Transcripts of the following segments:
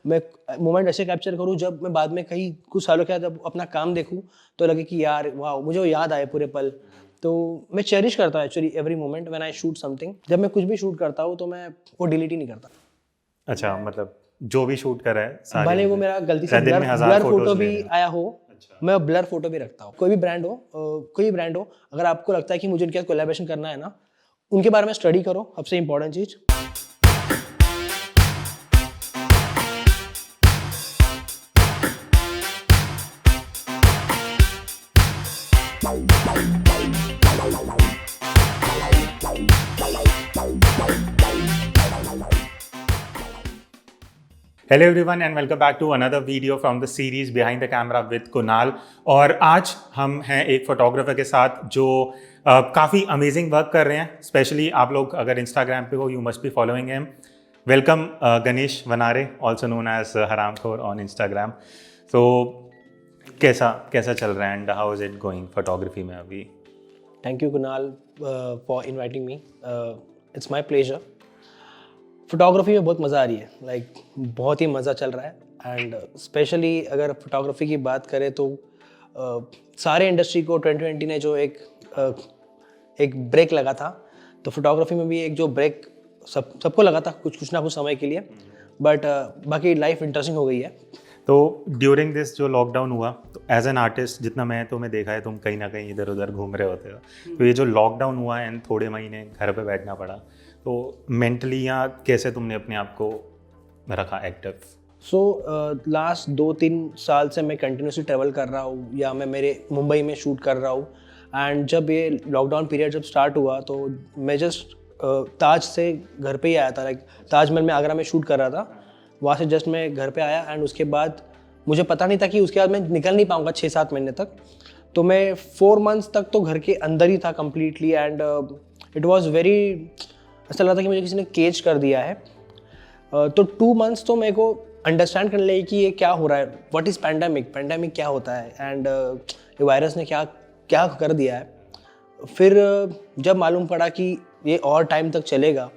मैं मोमेंट ऐसे कैप्चर करूँ जब मैं बाद में कहीं कुछ सालों के बाद जब अपना काम देखूँ तो लगे कि यार वाह, मुझे वो याद आए पूरे पल। तो मैं चेरिश करता हूँ actually every moment when I shoot something. जब मैं कुछ भी शूट करता हूँ तो मैं वो डिलीट ही नहीं करता। अच्छा, मतलब जो भी शूट करा है सारे भले वो मतलब मेरा गलती से दिन में 1000 ब्लर फोटोज फोटो ले भी रहे हो। आया हो, अच्छा। मैं ब्लर फोटो भी रखता हूँ। कोई भी ब्रांड हो, अगर आपको लगता है कि मुझे उनके साथ कोलैबोरेशन करना है ना, उनके बारे में स्टडी करो। सबसे इंपॉर्टेंट चीज़। Hello everyone and welcome back to another video from the series behind the camera with Kunal. और आज हम हैं एक फोटोग्राफर के साथ जो काफ़ी अमेजिंग वर्क कर रहे हैं। स्पेशली आप लोग अगर इंस्टाग्राम पे हो, you must be following him. Welcome Ganesh Vanare, also known as हरामखोर ऑन इंस्टाग्राम। तो कैसा चल रहा है and how is it going photography में अभी? Thank you Kunal for inviting me. It's my pleasure. Photography में बहुत मज़ा आ रही है, बहुत ही मज़ा चल रहा है। एंड स्पेशली अगर फोटोग्राफी की बात करें तो सारे इंडस्ट्री को 2020 ने जो एक ब्रेक लगा था, तो फोटोग्राफी में भी एक जो ब्रेक सबको लगा था कुछ ना कुछ समय के लिए। बट बाकी लाइफ इंटरेस्टिंग हो गई है। तो ड्यूरिंग दिस जो लॉकडाउन हुआ, तो एज एन आर्टिस्ट जितना मैं तुम्हें देखा है, तुम कहीं ना कहीं इधर उधर घूम रहे होते हो। तो ये जो लॉकडाउन हुआ एंड थोड़े महीने घर पे बैठना पड़ा, तो मेंटली या कैसे तुमने अपने आप को रखा एक्टिव? सो लास्ट 2-3 साल से मैं कंटिन्यूसली ट्रैवल कर रहा हूँ, या मैं मेरे मुंबई में शूट कर रहा हूँ। एंड जब ये लॉकडाउन पीरियड जब स्टार्ट हुआ तो मैं जस्ट ताज से घर पे ही आया था। ताजमहल में आगरा में शूट कर रहा था, वहाँ से जस्ट मैं घर पे आया। एंड उसके बाद मुझे पता नहीं था कि उसके बाद मैं निकल नहीं पाऊँगा 6-7 महीने तक। तो मैं 4 मंथ्स तक तो घर के अंदर ही था completely. And it was very, ऐसा लगा था कि मुझे किसी ने केज कर दिया है। तो 2 मंथ्स तो मेरे को अंडरस्टैंड करने लगे कि ये क्या हो रहा है, व्हाट इज़ पैंडेमिक क्या होता है, एंड ये वायरस ने क्या क्या कर दिया है। फिर जब मालूम पड़ा कि ये और टाइम तक चलेगा,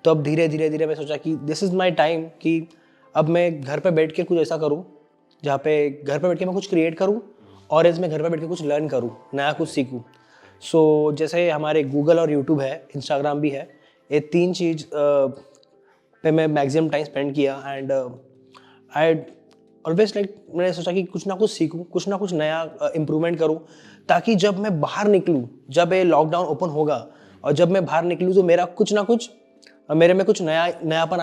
तो अब धीरे धीरे मैं सोचा कि दिस इज़ माई टाइम, कि अब मैं घर पे बैठ के कुछ ऐसा करूँ जहाँ पे घर पे बैठ के मैं कुछ क्रिएट करूँ, और इसमें घर पे बैठ के कुछ लर्न करूँ, नया कुछ सीखूँ। सो जैसे हमारे गूगल और यूट्यूब है, इंस्टाग्राम भी है, ये 3 चीज़ पे मैं मैक्सिमम टाइम स्पेंड किया। एंड आई ऑलवेज मैंने सोचा कि कुछ ना कुछ सीखूं, कुछ ना कुछ नया इम्प्रूवमेंट करूं, ताकि जब मैं बाहर निकलूं, जब ये लॉकडाउन ओपन होगा और जब मैं बाहर निकलूं तो मेरा कुछ ना कुछ, मेरे में कुछ नयापन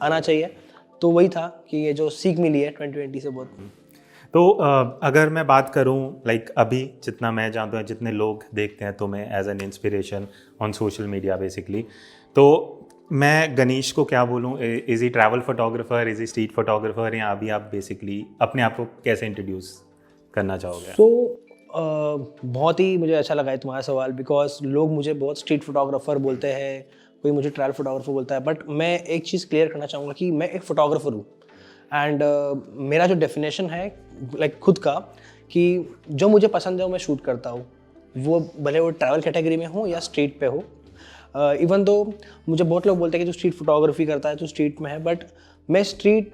आना चाहिए। तो वही था कि ये जो सीख मिली है 2020 से बहुत। तो अगर मैं बात करूं लाइक अभी जितना मैं जानता हूँ, जितने लोग देखते हैं तुम्हें as an inspiration on social media basically, तो मैं गणेश को क्या बोलूँ? Is he travel photographer, is he street photographer, या अभी आप बेसिकली अपने आप को कैसे इंट्रोड्यूस करना चाहोगे? बहुत ही मुझे अच्छा लगा है तुम्हारा सवाल, बिकॉज लोग मुझे बहुत स्ट्रीट फोटोग्राफर बोलते हैं, कोई मुझे ट्रैवल फोटोग्राफर बोलता है। बट मैं एक चीज़ क्लियर करना चाहूँगा कि मैं एक फ़ोटोग्राफर हूँ। एंड मेरा जो डेफिनेशन है खुद का, कि जो मुझे पसंद है वो मैं शूट करता हूँ, वो भले वो ट्रैवल कैटेगरी में हो या स्ट्रीट पे हो। इवन दो मुझे बहुत लोग बोलते हैं कि तू स्ट्रीट फोटोग्राफी करता है, तू स्ट्रीट में है, बट मैं स्ट्रीट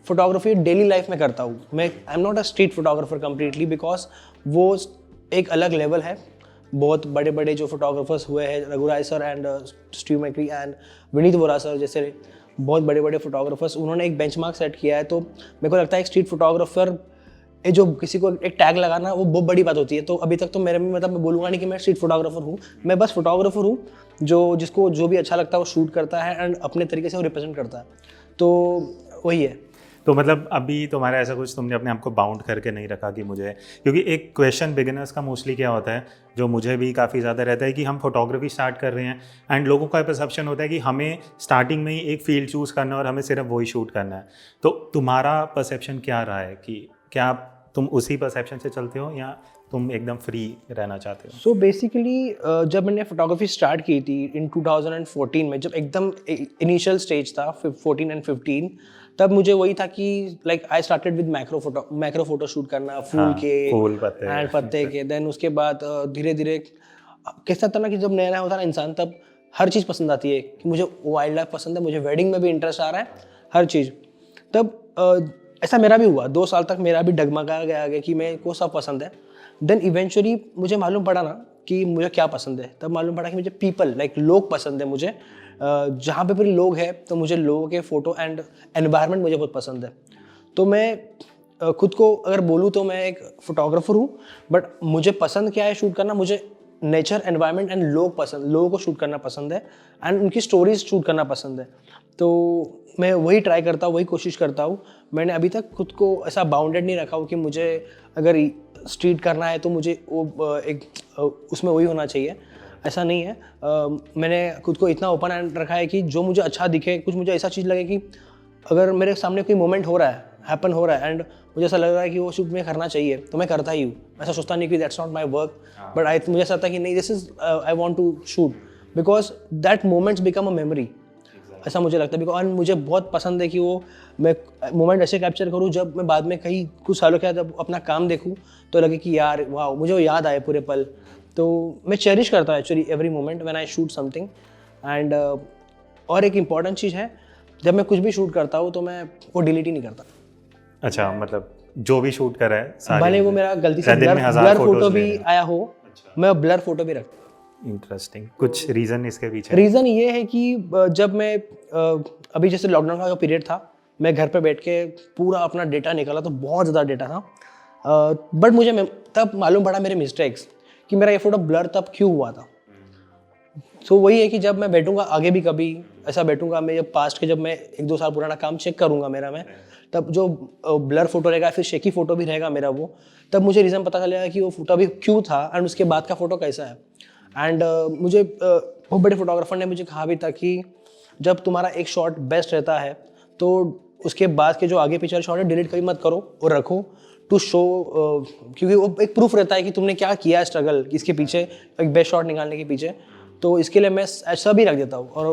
फोटोग्राफी डेली लाइफ में करता हूँ। मैं I am not a street photographer completely, because वो एक अलग लेवल है। बहुत बड़े बड़े जो फोटोग्राफर्स हुए हैं, Raghuraj sir and Steve McCrae and Vineet Vora sir जैसे बहुत बड़े बड़े फोटोग्राफर्स, उन्होंने एक बेंचमार्क सेट किया है। तो मेरे को लगता है एक स्ट्रीट फोटोग्राफर, ये जो किसी को एक टैग लगाना वो बहुत बड़ी बात होती है। तो अभी तक तो मेरे में मैं बोलूँगा नहीं कि मैं स्ट्रीट फोटोग्राफर हूँ, मैं बस फोटोग्राफर हूँ जिसको जो भी अच्छा लगता है वो शूट करता है एंड अपने तरीके से वो रिप्रेजेंट करता है। तो वही है। तो मतलब अभी तुम्हारा ऐसा कुछ तुमने अपने आप को बाउंड करके नहीं रखा कि मुझे, क्योंकि एक क्वेश्चन बिगिनर्स का मोस्टली क्या होता है, जो मुझे भी काफ़ी ज़्यादा रहता है, कि हम फोटोग्राफी स्टार्ट कर रहे हैं एंड लोगों का परसेप्शन होता है कि हमें स्टार्टिंग में ही एक फील्ड चूज़ करना है और हमें सिर्फ वही शूट करना है। तो तुम्हारा परसेप्शन क्या रहा है, कि क्या तुम उसी परसेप्शन से चलते हो या तुम एकदम फ्री रहना चाहते हो? सो बेसिकली जब मैंने फोटोग्राफी स्टार्ट की थी इन 2014 में, जब एकदम इनिशियल स्टेज था 14 एंड 15, तब मुझे वही था कि I started with macro photo shoot करना, फूल के फूल पत्ते एंड पत्ते के। देन उसके बाद धीरे धीरे कैसा था ना कि जब नया नया होता ना इंसान, तब हर चीज़ पसंद आती है, कि मुझे वाइल्ड लाइफ पसंद है, मुझे वेडिंग में भी इंटरेस्ट आ रहा है, हर चीज़। तब ऐसा मेरा भी हुआ, 2 साल तक मेरा भी डगमगा गया कि मेरे को सब पसंद है। देन इवेंचुअली मुझे मालूम पड़ा ना कि मुझे क्या पसंद है, तब मालूम पड़ा कि मुझे पीपल लाइक लोग पसंद है मुझे। जहाँ पे भी लोग हैं तो मुझे लोगों के फ़ोटो एंड एनवायरनमेंट मुझे बहुत पसंद है। तो मैं खुद को अगर बोलूँ तो मैं एक फ़ोटोग्राफ़र हूँ, बट मुझे पसंद क्या है शूट करना, मुझे नेचर, एनवायरनमेंट एंड लोगों को शूट करना पसंद है एंड उनकी स्टोरीज शूट करना पसंद है। तो मैं वही ट्राई करता हूँ, वही कोशिश करता हूँ। मैंने अभी तक खुद को ऐसा बाउंडेड नहीं रखा हो कि मुझे अगर स्ट्रीट करना है तो मुझे वो उसमें वही होना चाहिए, ऐसा नहीं है। मैंने खुद को इतना ओपन हैंड रखा है कि जो मुझे अच्छा दिखे, कुछ मुझे ऐसा चीज़ लगे कि अगर मेरे सामने कोई मोमेंट हो रहा है, हैपन हो रहा है एंड मुझे ऐसा लग रहा है कि वो शूट में करना चाहिए, तो मैं करता ही हूँ। ऐसा सोचता नहीं कि that's not my work, but मुझे ऐसा लगता है कि नहीं, this is I want to shoot because that moments become a memory, ऐसा मुझे लगता है। बिकॉज मुझे बहुत पसंद है कि वो मैं मोमेंट ऐसे कैप्चर करूँ जब मैं बाद में कहीं कुछ सालों के बाद जब अपना काम देखूँ तो लगे कि यार वाह, मुझे वो याद आए पूरे पल। तो मैं चेरिश करता हूँ actually every moment when I shoot something. And और एक इम्पॉर्टेंट चीज़ है, जब मैं कुछ भी शूट करता हूँ तो मैं वो डिलीट ही नहीं करता। अच्छा, मतलब जो भी शूट करा है भले वो मेरा गलती से ब्लर फोटो भी आया हो, मैं ब्लर फोटो भी रखता हूँ। इंटरेस्टिंग। कुछ रीज़न इसके पीछे? रीज़न ये है कि जब मैं अभी जैसे लॉकडाउन का जो पीरियड था, मैं घर पे बैठ के पूरा अपना डेटा निकाला, तो बहुत ज़्यादा डेटा था। बट मुझे तब मालूम पड़ा मेरे मिस्टेक्स कि मेरा ये फ़ोटो ब्लर तब क्यों हुआ था। सो वही है कि जब मैं बैठूंगा आगे भी कभी ऐसा बैठूंगा, मैं जब पास्ट के जब मैं 1-2 साल पुराना काम चेक करूंगा मेरा, मैं तब जो ब्लर फोटो रहेगा, फिर शेकी फोटो भी रहेगा मेरा, वो तब मुझे रीज़न पता चलेगा कि वो फोटो अभी क्यों था एंड उसके बाद का फोटो कैसा है। एंड मुझे बहुत बड़े फोटोग्राफर ने मुझे कहा भी था कि जब तुम्हारा एक शॉट बेस्ट रहता है तो उसके बाद के जो आगे पीछे वाले शॉट है डिलीट कभी मत करो और रखो टू शो, क्योंकि वो एक प्रूफ रहता है कि तुमने क्या किया है स्ट्रगल इसके पीछे, एक बेस्ट शॉट निकालने के पीछे। तो इसके लिए मैं ऐसा भी रख देता हूँ। और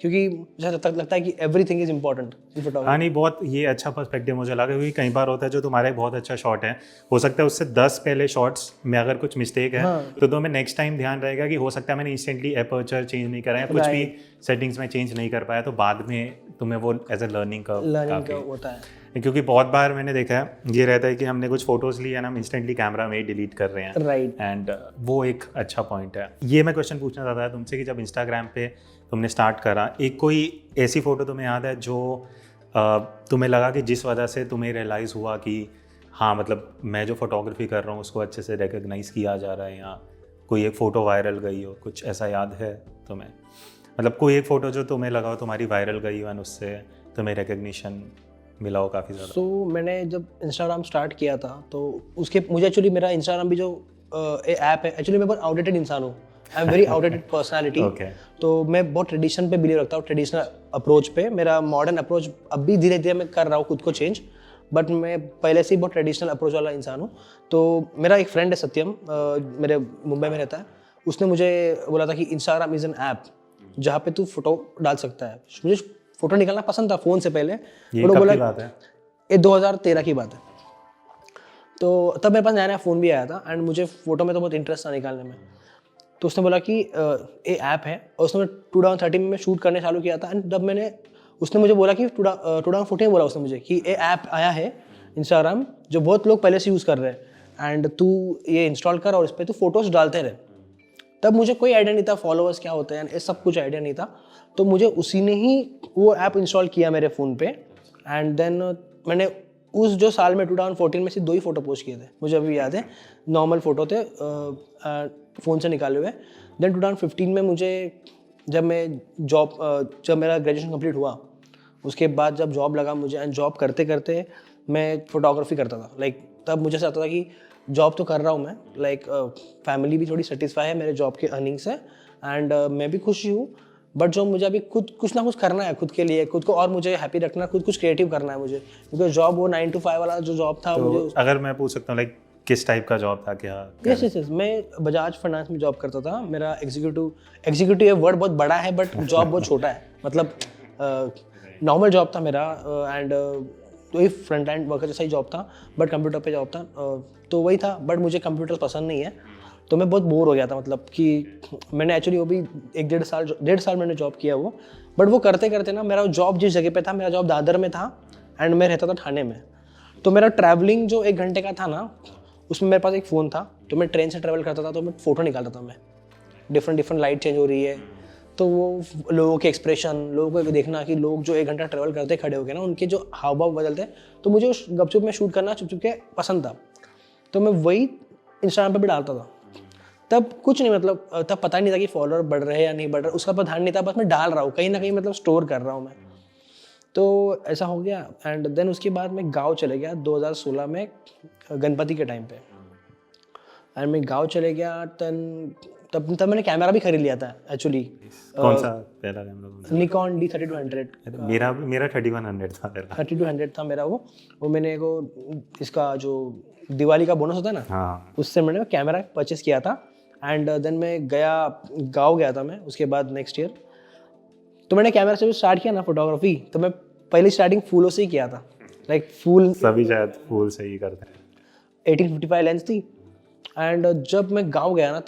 क्योंकि मुझे लगता है कि एवरीथिंग इज इम्पोर्टेंट। हाँ नहीं, बहुत ये अच्छा पर्सपेक्टिव मुझे लगा, क्योंकि कई बार होता है जो तुम्हारा एक बहुत अच्छा शॉट है, हो सकता है उससे 10 पहले शॉट्स में अगर कुछ मिस्टेक है तो तुम्हें नेक्स्ट टाइम ध्यान रहेगा कि हो सकता है मैंने इंस्टेंटली एपर्चर चेंज नहीं करा है, कुछ भी सेटिंग्स में चेंज नहीं कर पाया, तो बाद में तुम्हें वो एज ए लर्निंग कर्व होता है। क्योंकि बहुत बार मैंने देखा है ये रहता है कि हमने कुछ फोटोज लिए ना, हम इंस्टेंटली कैमरा में ही डिलीट कर रहे हैं, राइट। एंड वो एक अच्छा पॉइंट है। ये मैं क्वेश्चन पूछना चाहता था तुमसे कि जब इंस्टाग्राम पे तुमने स्टार्ट करा, एक कोई ऐसी फ़ोटो तुम्हें याद है जो तुम्हें लगा कि जिस वजह से तुम्हें रियलाइज़ हुआ कि हाँ मतलब मैं जो फोटोग्राफी कर रहा हूँ उसको अच्छे से रिकग्नाइज़ किया जा रहा है, या कोई एक फ़ोटो वायरल गई हो, कुछ ऐसा याद है तुम्हें? मतलब कोई एक फ़ोटो जो तुम्हें लगा हो तुम्हारी वायरल गई हो एंड उससे तुम्हें रिकग्निशन मिला हो काफ़ी ज़्यादा? सो मैंने जब इंस्टाग्राम स्टार्ट किया था तो उसके मुझे एक्चुअली मेरा इंस्टाग्राम भी जो ऐप है, एक्चुअली मैं बहुत आउटडेटेड इंसान हूँ, I am very outdated personality. तो मैं बहुत ट्रेडिशन पे बिलीव रखता हूँ, ट्रेडिशनल अप्रोच पे। मेरा मॉडर्न अप्रोच अब भी धीरे धीरे मैं कर रहा हूँ खुद को चेंज, बट मैं पहले से ही बहुत ट्रेडिशनल अप्रोच वाला इंसान हूँ। तो मेरा एक फ्रेंड है सत्यम, मेरे मुंबई में रहता है, उसने मुझे बोला था कि इंस्टाग्राम इज़ एन ऐप जहाँ पे तू फोटो डाल सकता है। मुझे फोटो निकालना पसंद था फ़ोन से पहले। ये कब की बात है? ये 2013 की बात है। तो तब मेरे पास नया नया फ़ोन भी आया था एंड मुझे फ़ोटो में तो बहुत इंटरेस्ट था निकालने में। तो उसने बोला कि ये ऐप है, और उसने 2013 में मैं शूट करने चालू किया था। एंड जब उसने मुझे बोला कि 2014 बोला उसने मुझे कि ये ऐप आया है इंस्टाग्राम जो बहुत लोग पहले से यूज़ कर रहे हैं एंड तू ये इंस्टॉल कर और इस पर तू फोटोज़ डालते रहे। तब मुझे कोई आइडिया नहीं था फॉलोअर्स क्या होते हैं, ये सब कुछ आइडिया नहीं था। तो मुझे उसी ने ही वो ऐप इंस्टॉल किया मेरे फ़ोन पे एंड देन मैंने उस जो साल में 2014 में सिर्फ 2 ही फ़ोटो पोस्ट किए थे, मुझे अभी याद है, नॉर्मल फ़ोटो थे फ़ोन से निकाले हुए। देन 2015 में मुझे जब मेरा ग्रेजुएशन कंप्लीट हुआ उसके बाद जब जॉब लगा मुझे, एंड जॉब करते करते मैं फोटोग्राफी करता था। लाइक तब मुझे ऐसा आता था कि जॉब तो कर रहा हूँ मैं, लाइक फैमिली भी थोड़ी सेटिस्फाई है मेरे जॉब के अर्निंग से एंड मैं भी खुश हूँ, बट जो मुझे अभी खुद कुछ ना कुछ करना है खुद के लिए, खुद को और मुझे हैप्पी रखना, खुद कुछ क्रिएटिव करना है मुझे, क्योंकि जॉब वो 9 to 5 वाला जो जॉब था। तो मुझे अगर मैं पूछ सकता हूँ लाइक किस टाइप का जॉब था, क्या? यस, मैं बजाज फाइनेंस में जॉब करता था। मेरा एग्जीक्यूटिव वर्ड बहुत बड़ा है बट जॉब बहुत छोटा है, मतलब नॉर्मल जॉब था मेरा एंड तो ही फ्रंट एंड वर्कर जैसा ही जॉब था, बट कंप्यूटर पे जॉब था। तो वही था, बट मुझे कंप्यूटर पसंद नहीं है, तो मैं बहुत बोर हो गया था। मतलब कि मैंने एक्चुअली वो भी 1-1.5 साल मैंने जॉब किया वो, बट वो करते करते ना मेरा जॉब जिस जगह पे था, मेरा जॉब दादर में था एंड मैं रहता था ठाणे में। तो मेरा ट्रैवलिंग जो 1 घंटे का था ना, उसमें मेरे पास एक फ़ोन था, तो मैं ट्रेन से ट्रैवल करता था, तो मैं फ़ोटो निकालता था। मैं डिफरेंट लाइट चेंज हो रही है, तो वो लोगों के एक्सप्रेशन, लोगों को देखना कि लोग जो 1 घंटा ट्रैवल करते खड़े हो गए ना, उनके जो हाव भाव बदलते हैं, तो मुझे उस गपचुप में शूट करना चुप के पसंद था। तो मैं वही इंस्टाग्राम पे भी डालता था। तब कुछ नहीं, मतलब तब पता नहीं था कि फॉलोअर बढ़ रहे हैं या नहीं बढ़ रहे, उसका ध्यान नहीं था, बस मैं डाल रहा हूँ कहीं ना कहीं, मतलब स्टोर कर रहा हूँ मैं। तो ऐसा हो गया। एंड देन उसके बाद मैं गाँव चले गया 2016 में, गणपति के टाइम पे। एंड मैं गाँव चले गया, तब मैंने कैमरा भी खरीद लिया था एक्चुअली। कौन सा पहला कैमरा? Nikon D3200। मेरा 3100 था। 3200 था मेरा। वो मैंने को इसका जो दिवाली का बोनस होता है ना, हाँ, उससे मैंने कैमरा परचेस किया था। एंड देन मैं गाँव गया था मैं उसके बाद नेक्स्ट ईयर। तो मैंने कैमरा से स्टार्ट किया ना फोटोग्राफी, तो मैं पहली स्टार्टिंग फूलों से ही किया था। लाइक फूल, सभी शायद फूल से ही करते हैं। 1855 लेंस थी। एंड जब मैं गांव गया ना,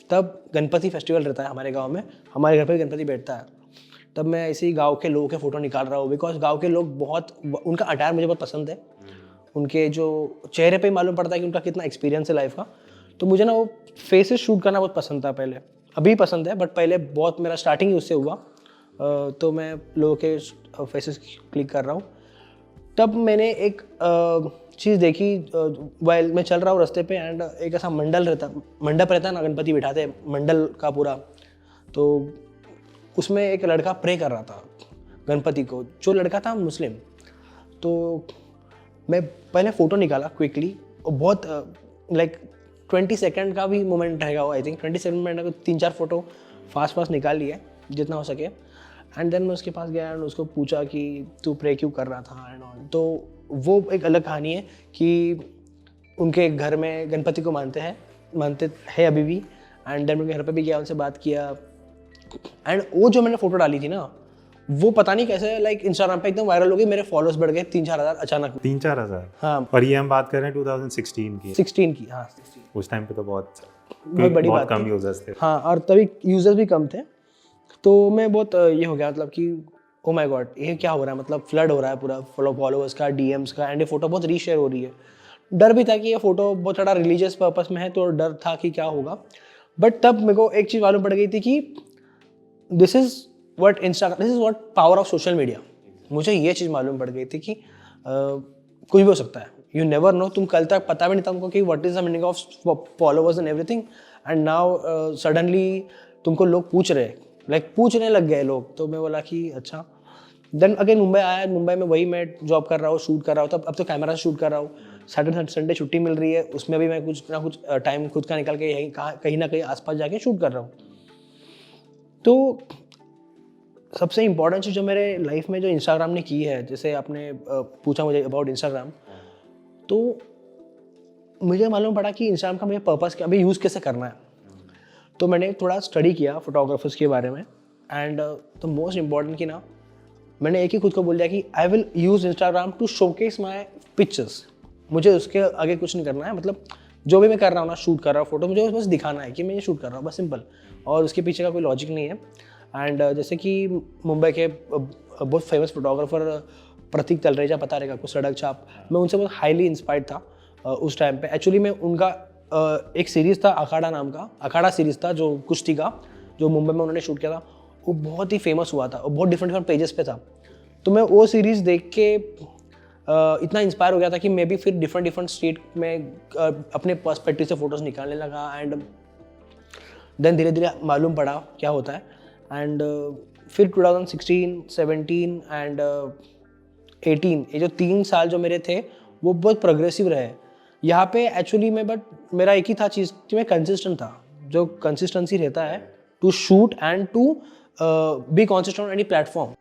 तब गणपति फेस्टिवल रहता है हमारे गांव में, हमारे घर पे भी गणपति बैठता है। तब मैं ऐसे ही गांव के लोगों के फ़ोटो निकाल रहा हूँ, बिकॉज गांव के लोग बहुत, उनका अटायर मुझे बहुत पसंद है। उनके जो चेहरे पे ही मालूम पड़ता है कि उनका कितना एक्सपीरियंस है लाइफ का। तो मुझे ना वो फेसेस शूट करना बहुत पसंद था पहले, अभी भी पसंद है, बट पहले बहुत मेरा स्टार्टिंग ही उससे हुआ। तो मैं लोगों के फेसेस क्लिक कर रहा हूँ। तब मैंने एक चीज़ देखी, वाइल मैं चल रहा हूँ रास्ते पे, एंड एक ऐसा मंडप रहता है ना, गणपति बिठाते हैं मंडल का पूरा। तो उसमें एक लड़का प्रे कर रहा था गणपति को, जो लड़का था मुस्लिम। तो मैं पहले फ़ोटो निकाला क्विकली, और बहुत लाइक 20 सेकंड का भी मोमेंट रहेगा वो, आई थिंक 20 सेकंड में मैंने 3-4 फोटो फास्ट निकाल लिए जितना हो सके। एंड देन मैं उसके पास गया एंड उसको पूछा कि तू प्रे क्यों कर रहा था एंड ऑल। तो वो एक अलग कहानी है कि उनके घर में गणपति को मानते हैं अभी भी। एंड देन उनके घर पे भी गया, उनसे बात किया। एंड वो जो मैंने फ़ोटो डाली थी ना, वो पता नहीं कैसे लाइक इंस्टाग्राम पे एकदम वायरल हो गई, मेरे फॉलोअर्स बढ़ गए 3-4 हज़ार अचानक। 3-4 हज़ार? हाँ। और ये हम बात कर रहे हैं 2016 की? 16 की, हाँ। उस टाइम पे तो बहुत बड़ी बात कम यूजर्स थे। हाँ, और तभी यूजर्स भी कम थे। तो मैं बहुत ये हो गया, मतलब कि ओ माय गॉड, ये क्या हो रहा है, मतलब फ्लड हो रहा है पूरा फॉलोअर्स का, डीएम्स का, एंड ये फोटो बहुत रीशेयर हो रही है। डर भी था कि ये फोटो बहुत थोड़ा रिलीजियस पर्पस में है, तो डर था कि क्या होगा। बट तब मेरे को एक चीज़ मालूम पड़ गई थी कि this is what power of social media. मुझे ये चीज़ मालूम पड़ गई थी कि कुछ भी हो सकता है, यू नेवर नो। तुम कल तक पता भी नहीं था तुमको कि what is the meaning of followers and everything, and now suddenly तुमको लोग पूछने लग गए लोग। तो मैं बोला कि अच्छा। देन अगेन मुंबई आया, मुंबई में वही मैं जॉब कर रहा हूँ, शूट कर रहा हूँ। तब अब तो कैमरा से शूट कर रहा हूँ। सैटरडे संडे छुट्टी मिल रही है, उसमें भी मैं कुछ ना कुछ टाइम खुद का निकाल के यहीं कहीं ना कहीं आसपास जाके शूट कर रहा हूँ। तो सबसे इम्पोर्टेंट चीज़ जो मेरे लाइफ में जो इंस्टाग्राम ने की है, जैसे आपने पूछा मुझे अबाउट इंस्टाग्राम, तो मुझे मालूम पड़ा कि इंस्टाग्राम का मुझे पर्पस क्या, अभी यूज़ कैसे करना है। तो मैंने थोड़ा स्टडी किया फोटोग्राफर्स के बारे में। एंड द मोस्ट इम्पॉर्टेंट कि ना, मैंने एक ही खुद को बोल दिया कि I will use Instagram to showcase my pictures. मुझे उसके आगे कुछ नहीं करना है, मतलब जो भी मैं कर रहा हूँ ना, शूट कर रहा हूँ फोटो, मुझे बस दिखाना है कि मैं ये शूट कर रहा हूँ, बस सिंपल। और उसके पीछे का कोई लॉजिक नहीं है। एंड जैसे कि मुंबई के बहुत फेमस फोटोग्राफर प्रतीक तलरेजा, पता रहेगा कुछ, सड़क छाप, मैं उनसे बहुत हाईली इंस्पायर्ड था उस टाइम पे। एक्चुअली मैं उनका एक सीरीज़ था अखाड़ा नाम का, अखाड़ा सीरीज़ था जो कुश्ती का, जो मुंबई में उन्होंने शूट किया था, वो बहुत ही फेमस हुआ था और बहुत डिफरेंट पेजेस पे था। तो मैं वो सीरीज़ देख के इतना इंस्पायर हो गया था कि मैं भी फिर डिफरेंट स्टेट में अपने पर्सपेक्टिव से फ़ोटोज़ निकालने लगा। एंड देन धीरे धीरे मालूम पड़ा क्या होता है। एंड फिर 2016, 17 एंड 18, ये जो 3 साल जो मेरे थे वो बहुत प्रोग्रेसिव रहे यहाँ पे एक्चुअली में। बट मेरा एक ही था चीज़ कि मैं कंसिस्टेंट था, जो कंसिस्टेंसी रहता है to shoot and to be consistent on any platform.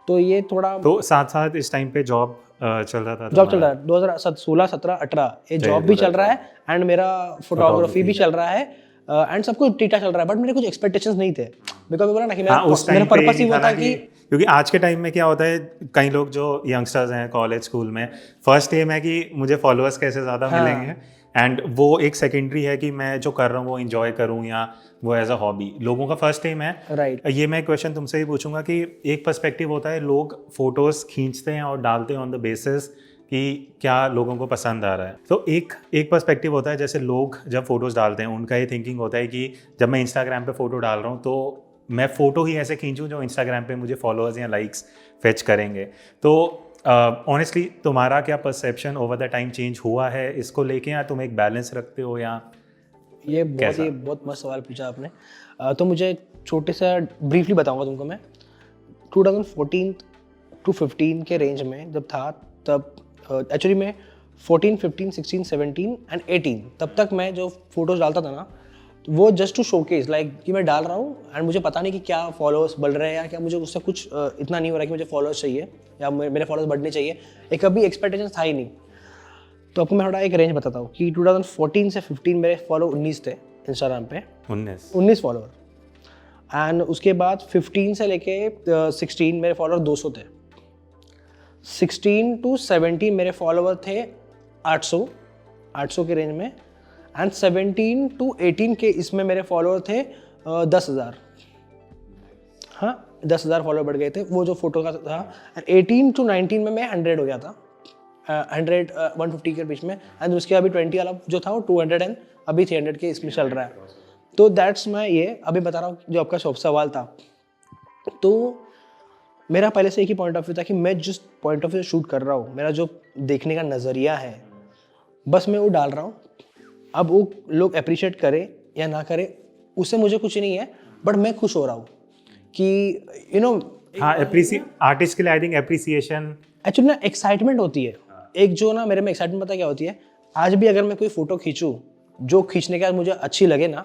तो ये थोड़ा, तो साथ साथ इस टाइम पे जॉब चल रहा था? जॉब चल रहा है 2016, 17, 18, ये जॉब भी चल रहा है एंड मेरा फोटोग्राफी भी चल रहा है एंड सब कुछ ठीक ठाक चल रहा है। बट मेरे कुछ एक्सपेक्टेशंस नहीं थे, बिकॉज बोला ना कि मेरा पर्पस ही वो था कि क्योंकि आज के टाइम में क्या होता है, कई लोग जो यंगस्टर्स हैं कॉलेज स्कूल में, फर्स्ट एम है कि मुझे फॉलोअर्स कैसे ज़्यादा मिलेंगे, एंड वो एक सेकेंडरी है कि मैं जो कर रहा हूँ वो इन्जॉय करूँ या वो एज अ हॉबी। लोगों का फर्स्ट एम है राइट। ये मैं क्वेश्चन तुमसे ही पूछूंगा कि एक पर्सपेक्टिव होता है लोग फोटोज़ खींचते हैं और डालते हैं ऑन द बेसिस कि क्या लोगों को पसंद आ रहा है। तो एक पर्सपेक्टिव होता है जैसे लोग जब फोटोज़ डालते हैं उनका ये थिंकिंग होता है कि जब मैं इंस्टाग्राम पे फ़ोटो डाल रहा हूँ तो मैं फ़ोटो ही ऐसे खींचूँ जो इंस्टाग्राम पे मुझे फॉलोअर्स या लाइक्स फेच करेंगे। तो ऑनेस्टली तुम्हारा क्या perception over the time change हुआ है इसको लेके, या तुम एक बैलेंस रखते हो या ये बहुत मस्त सवाल पूछा आपने। तो मुझे छोटे सा ब्रीफली बताऊंगा तुमको मैं। 2014 टू 15 के रेंज में जब था तब एक्चुअली मैं 14, 15, 16, 17 एंड 18 तब तक मैं जो फोटोज़ डालता था ना वो जस्ट टू शोकेस लाइक कि मैं डाल रहा हूँ एंड मुझे पता नहीं कि क्या फॉलोअर्स बढ़ रहे हैं या क्या मुझे उससे कुछ इतना नहीं हो रहा है कि मुझे फॉलोअर्स चाहिए या मेरे फॉलोअर्स बढ़ने चाहिए। एक कभी एक्सपेक्टेशन था ही नहीं। तो आपको मैं थोड़ा एक रेंज बताता हूँ कि 2014 से 15 मेरे फॉलो 19 थे इंस्टाग्राम पे, 19 फॉलोअर। एंड उसके बाद 15 से लेके 16 मेरे फॉलोअर 200 थे। 16 टू 17 मेरे फॉलोअर थे 800 के रेंज में। एंड 17 टू 18 के इसमें मेरे फॉलोअर थे 10,000। हाँ 10,000 फॉलोअर बढ़ गए थे वो जो फोटो का था। एंड 18 टू 19 में मैं 100 हो गया था, 100 150 के बीच में। एंड उसके अभी 20 वाला जो था वो 200 एंड अभी 300 के इसमें चल रहा है। तो दैट्स मैं ये अभी बता रहा हूँ जो आपका सवाल था। तो मेरा पहले से एक ही पॉइंट ऑफ व्यू था कि मैं जिस पॉइंट ऑफ व्यू से शूट कर रहा हूँ, मेरा जो देखने का नज़रिया है बस मैं वो डाल रहा हूँ। अब वो लोग अप्रिशिएट करें या ना करें उससे मुझे कुछ नहीं है, बट मैं खुश हो रहा हूँ कि यू नो हाँ आर्टिस्ट के लिए आई थिंक एप्रिसिएशन एक्चुअली ना एक्साइटमेंट होती है। एक जो ना मेरे में एक्साइटमेंट पता क्या होती है, आज भी अगर मैं कोई फोटो खींचूँ जो खींचने के बाद मुझे अच्छी लगे ना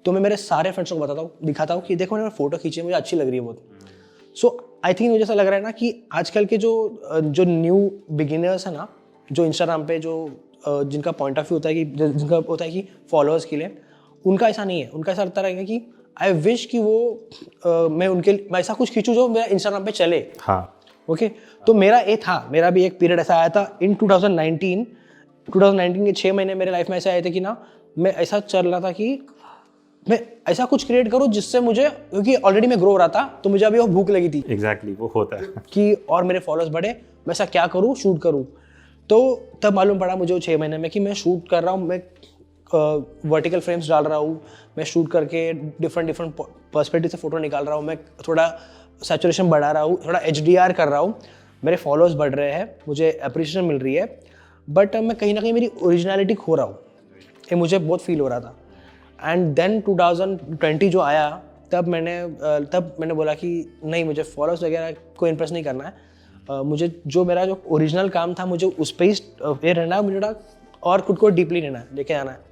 तो मैं मेरे सारे फ्रेंड्स को बताता हूँ, दिखाता हूँ कि देखो मैंने फोटो खींची है, मुझे अच्छी लग रही है बहुत। सो आई थिंक मुझे ऐसा लग रहा है ना कि आजकल के जो न्यू बिगिनर्स है ना, जो इंस्टाग्राम पे जो जिनका पॉइंट ऑफ व्यू होता है कि जिनका होता है कि फॉलोअर्स के लिए, उनका ऐसा नहीं है। उनका ऐसा लगता रहेगा कि आई विश कि वो मैं ऐसा कुछ खींचूँ जो मेरा इंस्टाग्राम पे चले। हाँ ओके तो मेरा ये था, मेरा भी एक पीरियड ऐसा आया था इन 2019 के 6 महीने मेरे लाइफ में ऐसे आए थे कि ना मैं ऐसा चल रहा था कि मैं ऐसा कुछ क्रिएट करूँ जिससे मुझे, क्योंकि ऑलरेडी मैं ग्रो हो रहा था तो मुझे अभी वो भूख लगी थी एग्जैक्टली वो होता है कि और मेरे फॉलोअर्स बढ़े, मैं ऐसा क्या करूँ, शूट करूँ। तो तब मालूम पड़ा मुझे 6 महीने में कि मैं शूट कर रहा हूँ, मैं वर्टिकल फ्रेम्स डाल रहा हूँ, मैं शूट करके डिफरेंट पर्सपेक्टिव से फोटो निकाल रहा हूँ, मैं थोड़ा सैचुरेशन बढ़ा रहा हूँ, थोड़ा HDR कर रहा हूँ, मेरे फॉलोअर्स बढ़ रहे हैं, मुझे अप्रिशिएशन मिल रही है। बट मैं कहीं ना कहीं मेरी ओरिजिनलिटी खो रहा हूँ, ये मुझे बहुत फील हो रहा था। एंड देन 2020 जो आया तब मैंने बोला कि नहीं, मुझे फॉलोअर्स वगैरह को इम्प्रेस नहीं करना है, मुझे जो मेरा जो ओरिजिनल काम था मुझे उस पर ही रहना है, मुझे और खुद को डीपली लेके आना है।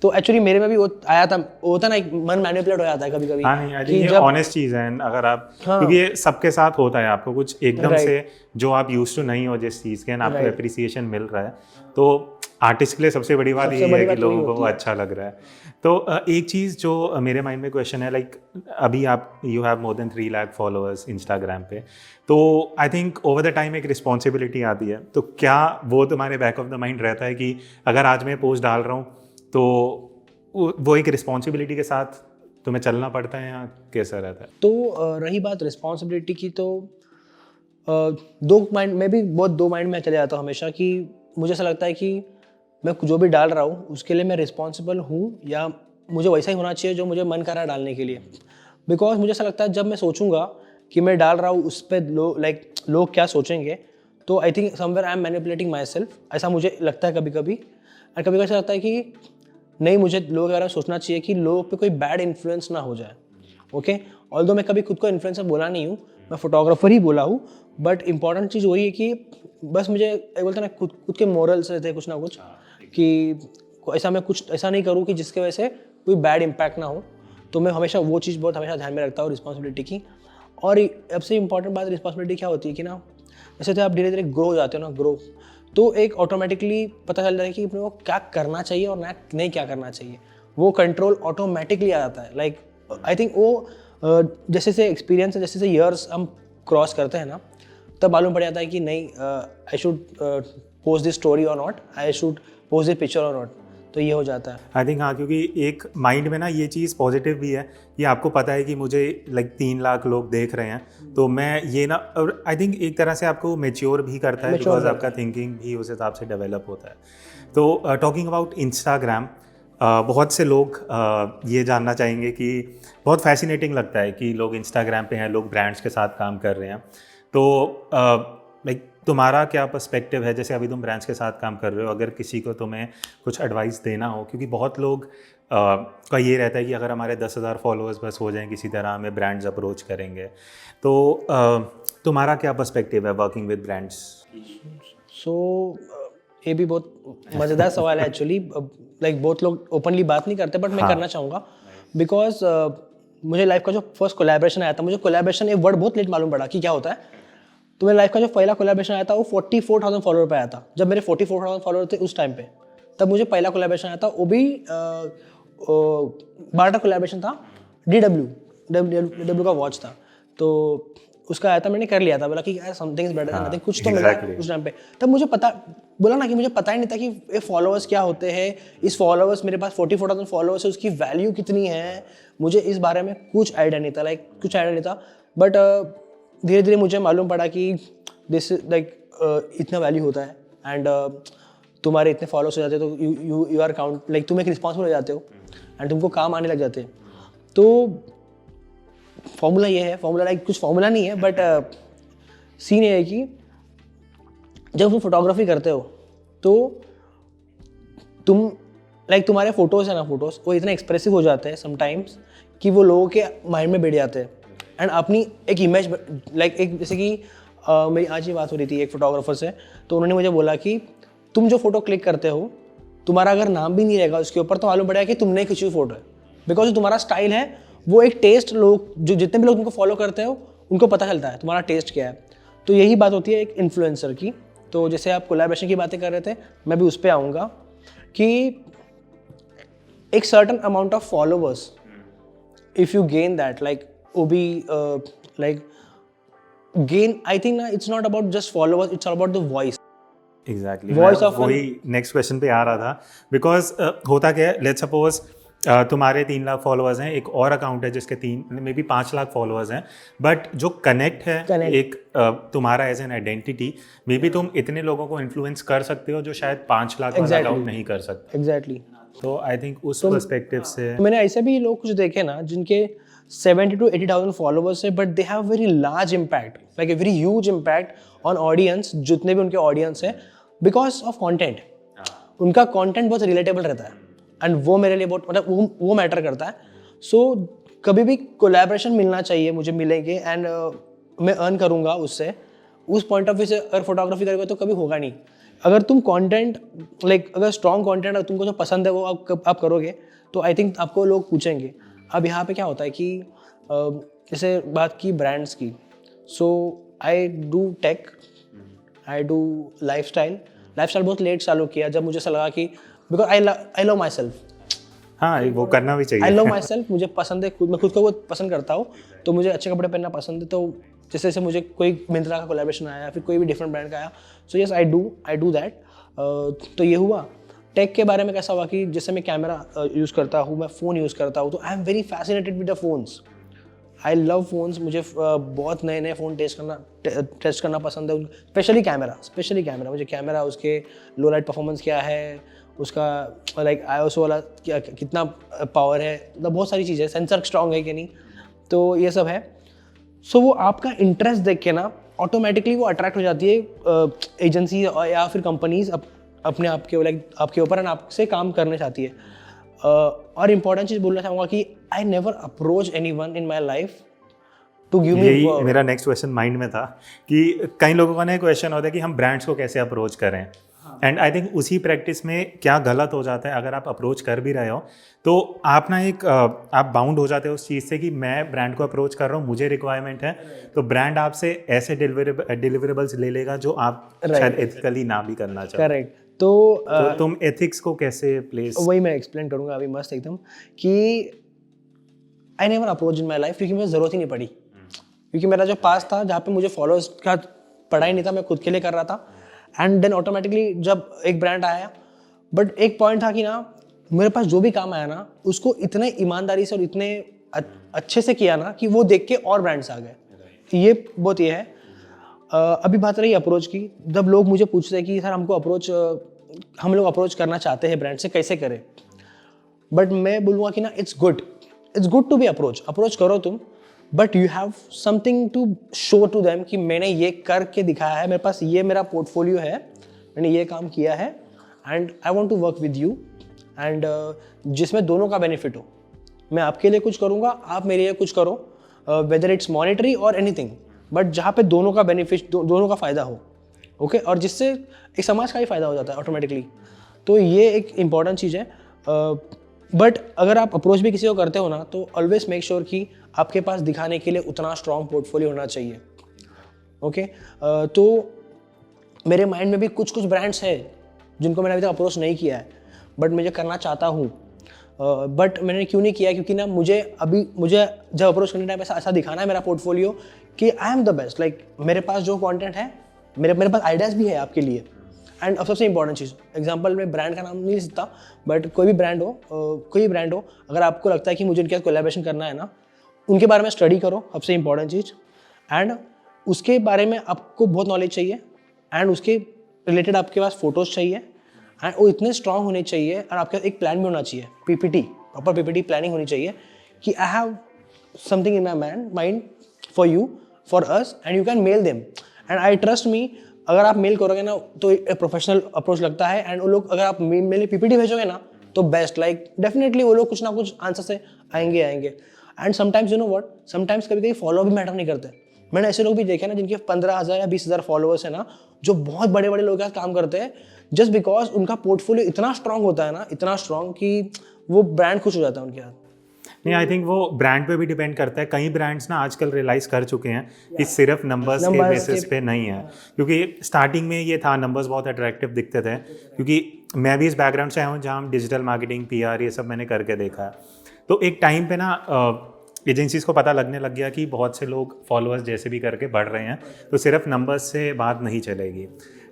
तो एक्चुअली मेरे में भी आया था, होता ना एक मन मैनिपुलेट हो जाता है कभी-कभी। हाँ नहीं, आई थिंक ये ऑनेस्ट चीज़ है। अगर आप क्योंकि ये सबके साथ होता है, आपको कुछ एकदम से जो आप यूज्ड टू नहीं हो जिस चीज़ के, आपको एप्रिसिएशन मिल रहा है, तो आर्टिस्ट के लिए सबसे बड़ी बात ये है कि लोगों को अच्छा लग रहा है। तो एक चीज़ जो मेरे माइंड में क्वेश्चन है, लाइक अभी आप you have more than 3 lakh followers Instagram पे, तो I think over the time एक रिस्पॉन्सिबिलिटी आती है। तो क्या वो तुम्हारे बैक ऑफ द माइंड रहता है कि अगर आज मैं पोस्ट डाल रहा हूँ तो वो एक रिस्पॉन्सिबिलिटी के साथ तुम्हें चलना पड़ता है या कैसा रहता है? तो रही बात रिस्पॉन्सिबिलिटी की, तो दो माइंड में चले जाता हूँ हमेशा कि मुझे ऐसा लगता है कि मैं जो भी डाल रहा हूँ उसके लिए मैं रिस्पॉन्सिबल हूँ या मुझे वैसा ही होना चाहिए जो मुझे मन कर रहा है डालने के लिए। बिकॉज मुझे ऐसा लगता है जब मैं सोचूंगा कि मैं डाल रहा हूँ उस पर लोग क्या सोचेंगे, तो I think somewhere I am manipulating my self, ऐसा मुझे लगता है कभी कभी। और कभी कभी ऐसा लगता है कि नहीं, मुझे लोगों के बारे में सोचना चाहिए कि लोगों पे कोई बैड इन्फ्लुएंस ना हो जाए। ओके ऑल्दो मैं कभी खुद को इन्फ्लुएंसर बोला नहीं हूँ, मैं फोटोग्राफर ही बोला हूँ, बट इंपॉर्टेंट चीज़ वही है कि बस मुझे बोलते ना खुद के मोरल्स रहते कुछ ना कुछ, कि मैं कुछ ऐसा नहीं करूँ कि जिसके वजह से कोई बैड इम्पैक्ट ना हो। तो मैं हमेशा वो चीज़ बहुत हमेशा ध्यान में रखता हूँ रिस्पॉन्सिबिलिटी की। और सबसे इंपॉर्टेंट बात रिस्पॉन्सिबिलिटी क्या होती है कि ना, जैसे तो आप धीरे धीरे ग्रो हो जाते हो ना, तो एक ऑटोमेटिकली पता चल जाता है कि अपने को क्या करना चाहिए और नहीं क्या करना चाहिए, वो कंट्रोल ऑटोमेटिकली आ जाता है। लाइक आई थिंक वो जैसे से एक्सपीरियंस है, जैसे से ईयर्स हम क्रॉस करते हैं ना, तब मालूम पड़ जाता है कि नहीं, I should post this story or not, I should post this picture or not. तो ये हो जाता है। आई थिंक हाँ, क्योंकि एक माइंड में ना ये चीज़ पॉजिटिव भी है कि आपको पता है कि मुझे लाइक 3 लाख लोग देख रहे हैं, तो मैं ये ना, और आई थिंक एक तरह से आपको मेच्योर भी करता है, बिकॉज आपका थिंकिंग भी उस हिसाब से डेवलप होता है। तो टॉकिंग अबाउट इंस्टाग्राम, बहुत से लोग ये जानना चाहेंगे कि बहुत फैसिनेटिंग लगता है कि लोग इंस्टाग्राम पे हैं, लोग ब्रांड्स के साथ काम कर रहे हैं, तो लाइक तुम्हारा क्या पर्सपेक्टिव है? जैसे अभी तुम ब्रांड्स के साथ काम कर रहे हो, अगर किसी को तुम्हें कुछ एडवाइस देना हो, क्योंकि बहुत लोग का ये रहता है कि अगर हमारे 10,000 फॉलोअर्स बस हो जाएं किसी तरह, हमें ब्रांड्स अप्रोच करेंगे, तो तुम्हारा क्या पर्सपेक्टिव है वर्किंग विद ब्रांड्स? सो ये भी बहुत मज़ेदार सवाल है एक्चुअली। लाइक बहुत लोग ओपनली बात नहीं करते, बट मैं करना चाहूँगा बिकॉज मुझे लाइफ का जो फर्स्ट कोलैबोरेशन आया था, मुझे कोलैबोरेशन एक वर्ड बहुत लेट मालूम पड़ा कि क्या होता है। तो मेरे लाइफ का जो पहला कोलैबोरेशन आया था वो 44,000 फॉलोअर पे आया था। जब मेरे 44,000 फॉलोअर थे उस टाइम पे, तब मुझे पहला कोलैबोरेशन आया था। वो भी बाटा कोलैबोरेशन था, DW का वॉच था, तो उसका आया था, मैंने कर लिया था। बोला कि यार something is better than nothing, कुछ तो मिला उस टाइम पे। तब मुझे पता, बोला ना कि मुझे पता ही नहीं था कि ये फॉलोअर्स क्या होते हैं। इस फॉलोअर्स, मेरे पास 44,000 फॉलोअर्स है, उसकी वैल्यू कितनी है, मुझे इस बारे में कुछ आइडिया नहीं था, कुछ आइडिया नहीं था। बट धीरे धीरे मुझे मालूम पड़ा कि दिस इतना वैल्यू होता है। एंड तुम्हारे इतने फॉलोअर्स हो जाते हैं तो यू आर काउंट, लाइक तुम एक रिस्पॉन्सिबल हो जाते हो एंड तुमको काम आने लग जाते हैं। तो फॉर्मूला ये है, फॉर्मूला लाइक कुछ फॉर्मूला नहीं है, बट सीन ये है कि जब तुम फोटोग्राफी करते हो तो तुम लाइक तुम्हारे फोटोज़ है ना, फोटोज़ वो इतने एक्सप्रेसिव हो जाते हैं समटाइम्स कि वो लोगों के माइंड में बैठ जाते हैं। एंड अपनी एक इमेज, लाइक एक जैसे कि मेरी आज ही बात हो रही थी एक फोटोग्राफर से, तो उन्होंने मुझे बोला कि तुम जो फोटो क्लिक करते हो, तुम्हारा अगर नाम भी नहीं रहेगा उसके ऊपर तो मालूम पड़ेगा कि तुमने खींची हुई फोटो है। बिकॉज तुम्हारा स्टाइल है, वो एक टेस्ट, लोग जो जितने भी लोग तुमको फॉलो करते हो उनको पता चलता है तुम्हारा टेस्ट क्या है। तो यही बात होती है एक इन्फ्लुएंसर की। तो जैसे आप कोलैबोरेशन की बातें कर रहे थे, मैं भी उस पर आऊँगा कि एक certain amount of followers, if you gain that, like वो भी लाइक गेन, आई थिंक ना, it's not about just followers, it's about the voice. Exactly, वही नेक्स्ट क्वेश्चन पे आ रहा था। बिकॉज होता क्या है, लेट्स सपोज तुम्हारे 3 लाख फॉलोअर्स हैं, एक और अकाउंट है जिसके 3 मे बी 5 लाख फॉलोअर्स हैं, बट जो कनेक्ट है एक तुम्हारा as an identity, maybe तुम इतने लोगों को इन्फ्लुएंस कर सकते हो जो शायद 5 लाख वाला अकाउंट नहीं कर सकते। एग्जैक्टली। तो आई थिंक उस पर्सपेक्टिव से मैंने ऐसे भी लोग कुछ देखे ना जिनके 70 to 80,000 फॉलोवर्स है, but they have very large impact, like a very huge impact on audience, जितने भी उनके ऑडियंस है, बिकॉज ऑफ कंटेंट। उनका कंटेंट बहुत रिलेटेबल रहता है एंड वो मेरे लिए बहुत, मतलब वो मैटर करता है। सो कभी भी कोलैबोरेशन मिलना चाहिए, मुझे मिलेंगे एंड मैं अर्न करूँगा उससे। उस पॉइंट ऑफ व्यू से अगर फोटोग्राफी करोगे तो कभी होगा नहीं। अगर तुम कंटेंट, लाइक अगर स्ट्रॉन्ग कंटेंट अगर तुमको जो पसंद है वो आप करोगे तो आई थिंक आपको लोग पूछेंगे। अब यहाँ पे क्या होता है कि जैसे बात की ब्रांड्स की, so I do tech, I do lifestyle बहुत लेट चालू किया, जब मुझे ऐसा लगा कि because I love myself. हाँ, वो करना भी चाहिए। आई लव माई सेल्फ, मुझे पसंद है, मैं खुद को बहुत पसंद करता हूँ, तो मुझे अच्छे कपड़े पहनना पसंद है। तो जैसे जैसे मुझे कोई मिंत्रा का कोलैबोरेशन आया या फिर कोई भी डिफरेंट ब्रांड का आया, so yes I do that. तो ये हुआ। टेक के बारे में कैसा हुआ कि जैसे मैं कैमरा यूज़ करता हूँ, मैं फ़ोन यूज़ करता हूँ, तो I am very fascinated with the phones. I love phones, मुझे बहुत नए नए फ़ोन टेस्ट करना पसंद है, स्पेशली कैमरा। मुझे कैमरा, उसके लो लाइट परफॉर्मेंस क्या है, उसका लाइक iOS वाला क्या कितना पावर है, मतलब बहुत सारी चीज़ें, सेंसर स्ट्रॉन्ग है कि नहीं, तो ये सब है। सो वो आपका इंटरेस्ट देख के ना ऑटोमेटिकली वो अट्रैक्ट हो जाती है एजेंसी या फिर कंपनीज अपने आप के, लाइक आपके ऊपर एंड आपसे काम करना चाहती है। और इम्पोर्टेंट चीज़ बोलना चाहूँगा कि I never approach anyone in my life to give me. यही मेरा नेक्स्ट क्वेश्चन माइंड में था कि कई लोगों का ना क्वेश्चन होता है कि हम ब्रांड्स को कैसे अप्रोच करें, एंड आई थिंक उसी प्रैक्टिस में क्या गलत हो जाता है, अगर आप अप्रोच कर भी रहे हो तो आप ना आप बाउंड हो जाते हो उस चीज़ से कि मैं ब्रांड को अप्रोच कर रहा हूँ, मुझे रिक्वायरमेंट है, तो ब्रांड आपसे ऐसे डिलीवरेबल्स ले लेगा जो आप शायद एथिकली ना भी करना चाहो। करेक्ट। तो तुम एथिक्स को कैसे प्लेस, वही मैं एक्सप्लेन करूँगा अभी मस्त एकदम कि I never approach in my life, क्योंकि मुझे ज़रूरत ही नहीं पड़ी। क्योंकि मेरा जो पास था जहाँ पे मुझे फॉलोअर्स का पड़ा ही नहीं था, मैं खुद के लिए कर रहा था। एंड देन ऑटोमेटिकली जब एक ब्रांड आया, बट एक पॉइंट था कि ना मेरे पास जो भी काम आया ना उसको इतने ईमानदारी से और इतने अच्छे से किया ना कि वो देख के और ब्रांड्स आ गए। ये बहुत ये है। अभी बात रही अप्रोच की, जब लोग मुझे पूछते हैं कि सर हमको अप्रोच, हम लोग अप्रोच करना चाहते हैं ब्रांड से, कैसे करें, बट मैं बोलूँगा कि ना it's good to be approach करो तुम, but you have something to show to them कि मैंने ये करके दिखाया है, मेरे पास ये मेरा पोर्टफोलियो है, मैंने ये काम किया है and I want to work with you and जिसमें दोनों का बेनिफिट हो। मैं आपके लिए कुछ करूँगा, आप मेरे लिए कुछ करो, वेदर इट्स मॉनेटरी और एनीथिंग, बट जहाँ पे दोनों का बेनिफिट, दोनों का फ़ायदा हो, ओके और जिससे एक समाज का ही फ़ायदा हो जाता है ऑटोमेटिकली। तो ये एक इम्पॉर्टेंट चीज़ है। बट अगर आप अप्रोच भी किसी को करते हो ना, तो ऑलवेज मेक श्योर कि आपके पास दिखाने के लिए उतना स्ट्रॉन्ग पोर्टफोलियो होना चाहिए, ओके। तो मेरे माइंड में भी कुछ ब्रांड्स हैं जिनको मैंने अभी तक अप्रोच नहीं किया है, बट मुझे करना चाहता हूँ। बट मैंने क्यों नहीं किया, क्योंकि ना मुझे जब अप्रोच करने टाइम ऐसा दिखाना है मेरा पोर्टफोलियो कि I am the best, like मेरे पास जो कंटेंट है, मेरे पास आइडियाज़ भी है आपके लिए। एंड अब सबसे इंपॉर्टेंट चीज़, एग्जांपल मैं ब्रांड का नाम नहीं ले सकता, बट कोई भी ब्रांड हो, अगर आपको लगता है कि मुझे उनके साथ कोलैबोरेशन करना है ना, उनके बारे में स्टडी करो, सबसे इंपॉर्टेंट चीज़। एंड उसके बारे में आपको बहुत नॉलेज चाहिए एंड उसके रिलेटेड आपके पास फोटोज़ चाहिए एंड वो इतने स्ट्रांग होने चाहिए और आपके एक प्लान भी होना चाहिए, पीपीटी, प्रॉपर पीपीटी प्लानिंग होनी चाहिए कि I have something in my mind for you, for us and you can mail them and I trust me. अगर आप मेल करोगे ना तो एक प्रोफेशनल अप्रोच लगता है एंड वो लोग, अगर आप मेल पीपीटी भेजोगे ना तो बेस्ट, लाइक डेफिनेटली वो लोग कुछ ना कुछ आंसर से आएंगे। And sometimes you know what, sometimes कभी फॉलो भी मैटर नहीं करते। मैंने ऐसे लोग भी देखे ना जिनके 15,000 या 20,000 फॉलोअर्स है ना, जो बहुत बड़े लोगों के साथ काम करते हैं, जस्ट बिकॉज उनका पोर्टफोलियो इतना स्ट्रांग होता है ना, इतना स्ट्रांग कि वो ब्रांड खुश हो जाता है उनके साथ। नहीं, आई थिंक वो ब्रांड पे भी डिपेंड करता है। कई ब्रांड्स ना आजकल रियलाइज कर चुके हैं कि सिर्फ नंबर्स के बेसिस पे नहीं है, क्योंकि स्टार्टिंग में ये था, नंबर्स बहुत अट्रैक्टिव दिखते थे, क्योंकि मैं भी इस बैकग्राउंड से आया हूँ जहाँ डिजिटल मार्केटिंग, PR ये सब मैंने करके देखा है। तो एक टाइम पे ना एजेंसीज को पता लगने लग गया कि बहुत से लोग फॉलोअर्स जैसे भी करके बढ़ रहे हैं, तो सिर्फ नंबर्स से बात नहीं चलेगी।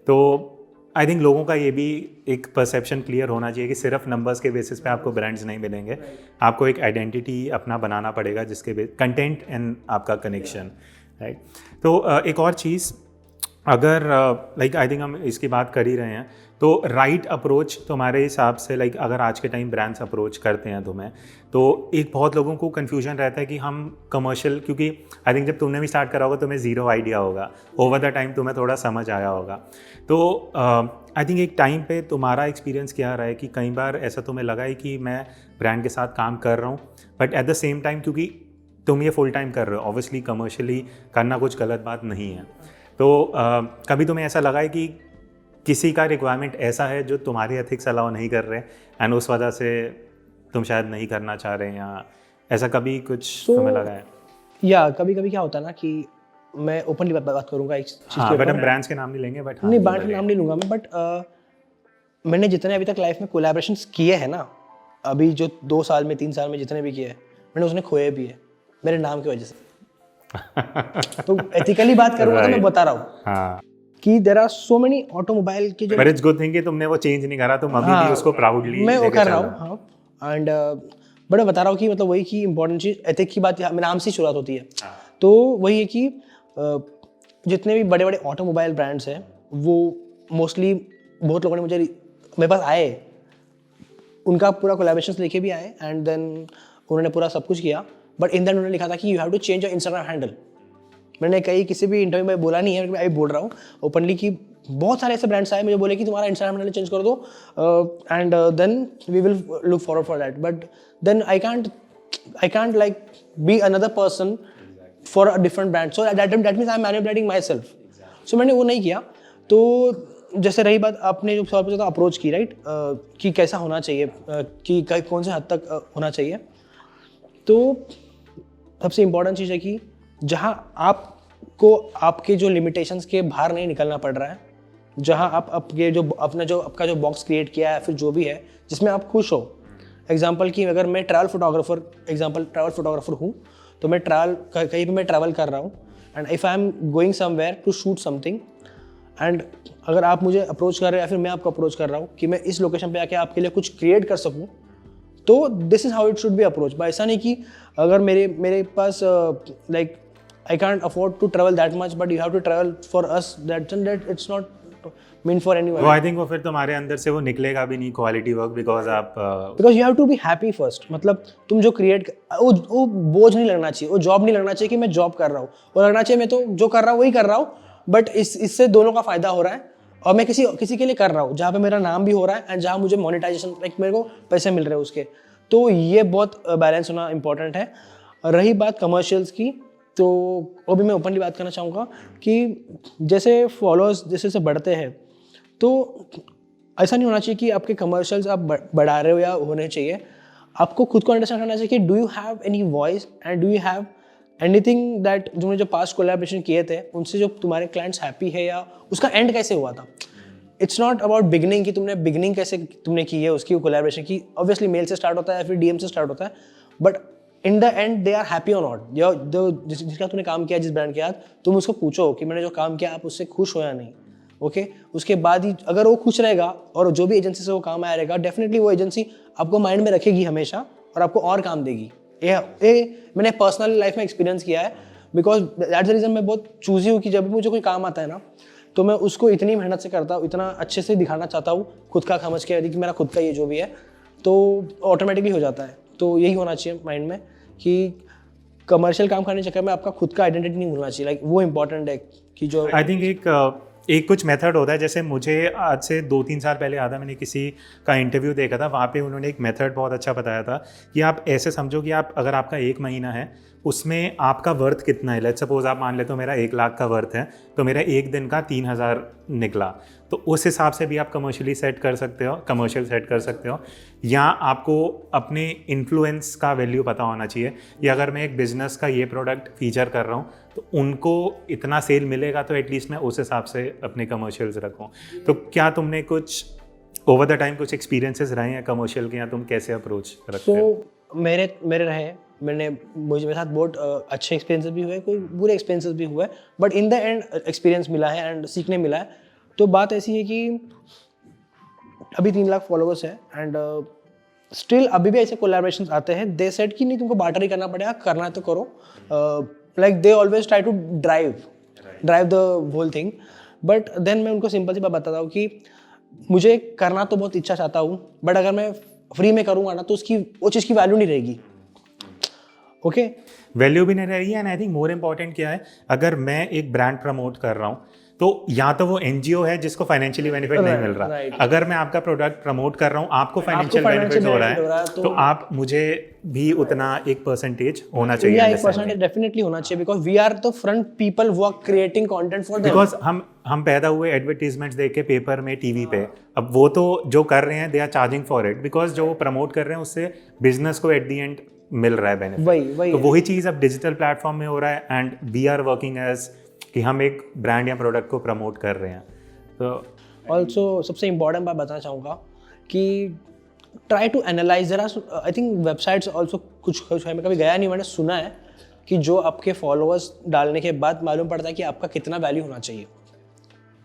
तो आई थिंक लोगों का ये भी एक परसेप्शन क्लियर होना चाहिए कि सिर्फ नंबर्स के बेसिस पे आपको ब्रांड्स नहीं मिलेंगे, आपको एक आइडेंटिटी अपना बनाना पड़ेगा जिसके कंटेंट एंड आपका कनेक्शन, राइट। तो एक और चीज़, अगर लाइक आई थिंक हम इसकी बात कर ही रहे हैं, तो राइट अप्रोच तुम्हारे हिसाब से, लाइक अगर आज के टाइम ब्रांड्स अप्रोच करते हैं तुम्हें, तो एक बहुत लोगों को कन्फ्यूजन रहता है कि हम कमर्शियल, क्योंकि आई थिंक जब तुमने भी स्टार्ट करा होगा तुम्हें ज़ीरो आइडिया होगा, ओवर द टाइम तुम्हें थोड़ा समझ आया होगा। तो आई थिंक एक टाइम पे तुम्हारा एक्सपीरियंस क्या रहा है कि कई बार ऐसा तुम्हें लगा है कि मैं ब्रांड के साथ काम कर रहा हूँ, but at the same time क्योंकि तुम ये फुल टाइम कर रहे हो, ऑब्वियसली कमर्शियली करना कुछ गलत बात नहीं है, तो कभी तुम्हें ऐसा लगा है कि किसी का रिक्वायरमेंट ऐसा है जो तुम्हारी एथिक्स अलाउ नहीं कर रहे एंड उस वजह से तुम शायद नहीं करना चाह रहे हैं, या ऐसा कभी कुछ तुम्हें लगा है? या कभी क्या होता है ना कि मैं ओपनली बात करूंगा एक चीज़ के ऊपर, बट हम ब्रांड्स के नाम नहीं लेंगे, बट नहीं, ब्रांड का नाम नहीं लूँगा मैं, बट मैंने जितने अभी तक लाइफ में कोलैबोरेशंस किए हैं ना, अभी जो 2 साल में 3 साल में जितने भी किए हैं, मैंने उसने खोए भी है मेरे नाम की वजह से। तो एथिकली बात करूँगा तो मैं बता रहा हूँ कि there are so many automobile की जो, बट इट्स गुड थिंग कि तुमने वो चेंज नहीं करा, तुम अभी भी उसको प्राउडली मैं वो कर रहा हूँ। हाँ, एंड बट मैं बता रहा हूँ कि मतलब वही की इंपॉर्टेंट चीज़, एथिक की बात मेरे नाम से शुरुआत होती है। तो वही है कि जितने भी बड़े ऑटोमोबाइल ब्रांड्स हैं, वो मोस्टली बहुत लोगों ने मेरे पास आए, उनका पूरा कोलैबोरेशंस लेके भी आए एंड देन उन्होंने पूरा सब कुछ किया, बट इन दैट उन्होंने लिखा था कि you have to change your Instagram handle. मैंने कहीं किसी भी इंटरव्यू में बोला नहीं है, मैं अभी बोल रहा हूँ ओपनली कि बहुत सारे ऐसे ब्रांड्स आए मुझे बोले कि तुम्हारा इंस्टाग्राम हैंडल चेंज कर दो and then we will look forward for that, but then I can't like be another person for a different brand, so that means I am manipulating myself. So मैंने वो नहीं किया। तो जैसे रही बात, आपने जो सवाल पूछा था अप्रोच की, राइट, कि कैसा होना चाहिए, कि कौन से हद तक होना चाहिए, तो सबसे इम्पॉर्टेंट चीज़ है कि जहाँ आपको आपके जो लिमिटेशंस के बाहर नहीं निकलना पड़ रहा है, जहाँ आप आपका जो बॉक्स क्रिएट किया है, फिर जो भी है जिसमें आप खुश हो। एग्जांपल कि अगर मैं ट्रैवल फोटोग्राफर हूँ, तो मैं कहीं पे मैं ट्रैवल कर रहा हूँ and if I am going somewhere to shoot something, and अगर आप मुझे अप्रोच कर रहे हैं या फिर मैं आपको अप्रोच कर रहा हूँ कि मैं इस लोकेशन पे आके आपके लिए कुछ क्रिएट कर सकूँ, तो this is how it should be approach. ऐसा नहीं कि अगर मेरे पास like I can't afford to travel that much but you have to travel for us, that it's not mean for anyone. वो आई थिंक वो फिर तुम्हारे अंदर से वो निकलेगा भी नहीं quality work, because you have to be happy first. मतलब तुम जो क्रिएट, वो बोझ नहीं लगना चाहिए, वो जॉब नहीं लगना चाहिए कि मैं जॉब कर रहा हूँ, वो लगना चाहिए मैं तो जो कर रहा हूँ वही कर रहा हूँ, बट इससे दोनों का फायदा हो रहा है और मैं किसी के लिए कर रहा हूँ जहाँ पे मेरा नाम भी हो रहा है एंड जहाँ मुझे मोनेटाइजेशन लाइक मेरे को पैसे मिल रहे हैं उसके। तो ये बहुत बैलेंस होना इंपॉर्टेंट है। रही बात कमर्शियल्स की, तो वो भी मैं ओपनली बात करना चाहूँगा कि जैसे फॉलोअर्स जैसे से बढ़ते हैं तो ऐसा नहीं होना चाहिए कि आपके कमर्शियल्स आप बढ़ा रहे हो या होने चाहिए। आपको खुद को अंडरस्टैंड करना चाहिए कि do you have any voice and do you have anything that तुमने जो पास्ट कोलैबोरेशन किए थे उनसे जो तुम्हारे क्लाइंट्स हैप्पी है या उसका एंड कैसे हुआ था। इट्स नॉट अबाउट बिगनिंग कि तुमने बिगनिंग कैसे तुमने की है उसकी कोलैबोरेशन की। ऑब्वियसली मेल से स्टार्ट होता है या फिर डीएम से स्टार्ट होता है, but in the end they are happy or not. जिसका तुमने काम किया जिस ब्रांड के साथ, तुम उसको पूछो कि मैंने जो काम किया आप उससे खुश हो या नहीं। ओके उसके बाद ही अगर वो खुश रहेगा और जो भी एजेंसी से वो काम आया रहेगा, डेफिनेटली वो एजेंसी आपको माइंड में रखेगी हमेशा और आपको और काम देगी। ये मैंने पर्सनल लाइफ में एक्सपीरियंस किया है, बिकॉज दैट्स द रीज़न मैं बहुत चूजी हूँ कि जब भी मुझे कोई काम आता है ना तो मैं उसको इतनी मेहनत से करता हूँ, इतना अच्छे से दिखाना चाहता हूँ खुद का समझ के कि मेरा खुद का ये जो भी है, तो ऑटोमेटिकली हो जाता है। तो यही होना चाहिए माइंड में कि कमर्शियल काम करने के चक्कर में आपका खुद का आइडेंटिटी नहीं भूलना चाहिए। लाइक वो इंपॉर्टेंट है कि जो आई थिंक एक कुछ मेथड होता है। जैसे मुझे आज से 2-3 साल पहले आता, मैंने किसी का इंटरव्यू देखा था, वहाँ पे उन्होंने एक मेथड बहुत अच्छा बताया था कि आप ऐसे समझो कि आप अगर आपका 1 महीना है उसमें आपका वर्थ कितना है। लेट्स सपोज आप मान ले तो मेरा 1 लाख का वर्थ है, तो मेरा एक दिन का 3000 निकला, तो उस हिसाब से भी आप कमर्शियल सेट कर सकते हो। या आपको अपने इन्फ्लुएंस का वैल्यू पता होना चाहिए, या अगर मैं एक बिजनेस का ये प्रोडक्ट फीचर कर रहा हूँ तो उनको इतना सेल मिलेगा तो एटलीस्ट मैं उस हिसाब से अपने कमर्शियल्स रखूँ। तो क्या तुमने कुछ ओवर द टाइम कुछ एक्सपीरियंसेस रहे हैं कमर्शियल के, या तुम कैसे अप्रोच रखते हो? मेरे रहे, मेरे साथ बहुत अच्छे एक्सपीरियंसेस भी हुए, कोई बुरे एक्सपीरियंसेस भी हुए, but in the and experience मिला है एंड सीखने मिला है। तो बात ऐसी है कि अभी 3 लाख फॉलोअर्स है एंड स्टिल अभी भी ऐसे कोलैबोरेशंस आते हैं। दे सेड कि नहीं तुमको बार्टर ही करना पड़ेगा, करना है तो करो। Like they always try to drive the whole thing, but then मैं उनको सिंपल सी बात बताता हूँ कि मुझे करना तो बहुत इच्छा चाहता हूँ, बट अगर मैं फ्री में करूँगा ना तो उसकी वो चीज़ की वैल्यू नहीं रहेगी। ओके वैल्यू भी नहीं रहेगी। And I think more important क्या है, अगर मैं एक ब्रांड प्रमोट कर रहा हूँ तो या तो वो एनजीओ है जिसको फाइनेंशियली बेनिफिट नहीं मिल रहा, अगर मैं आपका प्रोडक्ट प्रमोट कर रहा हूँ आपको फाइनेंशियल बेनिफिट हो रहा है, तो आप मुझे भी उतना एक परसेंटेज होना चाहिए। 1% डेफिनेटली होना चाहिए, because we are the front people who are creating content for them. Because हम पैदा हुए एडवर्टीजमेंट्स देख के पेपर में, टीवी पे। अब वो तो जो कर रहे हैं they are charging for it, because जो वो प्रमोट कर रहे हैं उससे बिजनेस को एट द एंड मिल रहा है बेनिफिट। तो वही चीज़ अब डिजिटल प्लेटफॉर्म में हो रहा है and we are working as कि हम एक ब्रांड या प्रोडक्ट को प्रमोट कर रहे हैं। तो ऑल्सो सबसे इम्पॉर्टेंट बात बताना चाहूँगा कि ट्राई टू एनालाइज। जरा आई थिंक वेबसाइट्स ऑल्सो कुछ है, मैं कभी गया नहीं, मैंने सुना है कि जो आपके फॉलोअर्स डालने के बाद मालूम पड़ता है कि आपका कितना वैल्यू होना चाहिए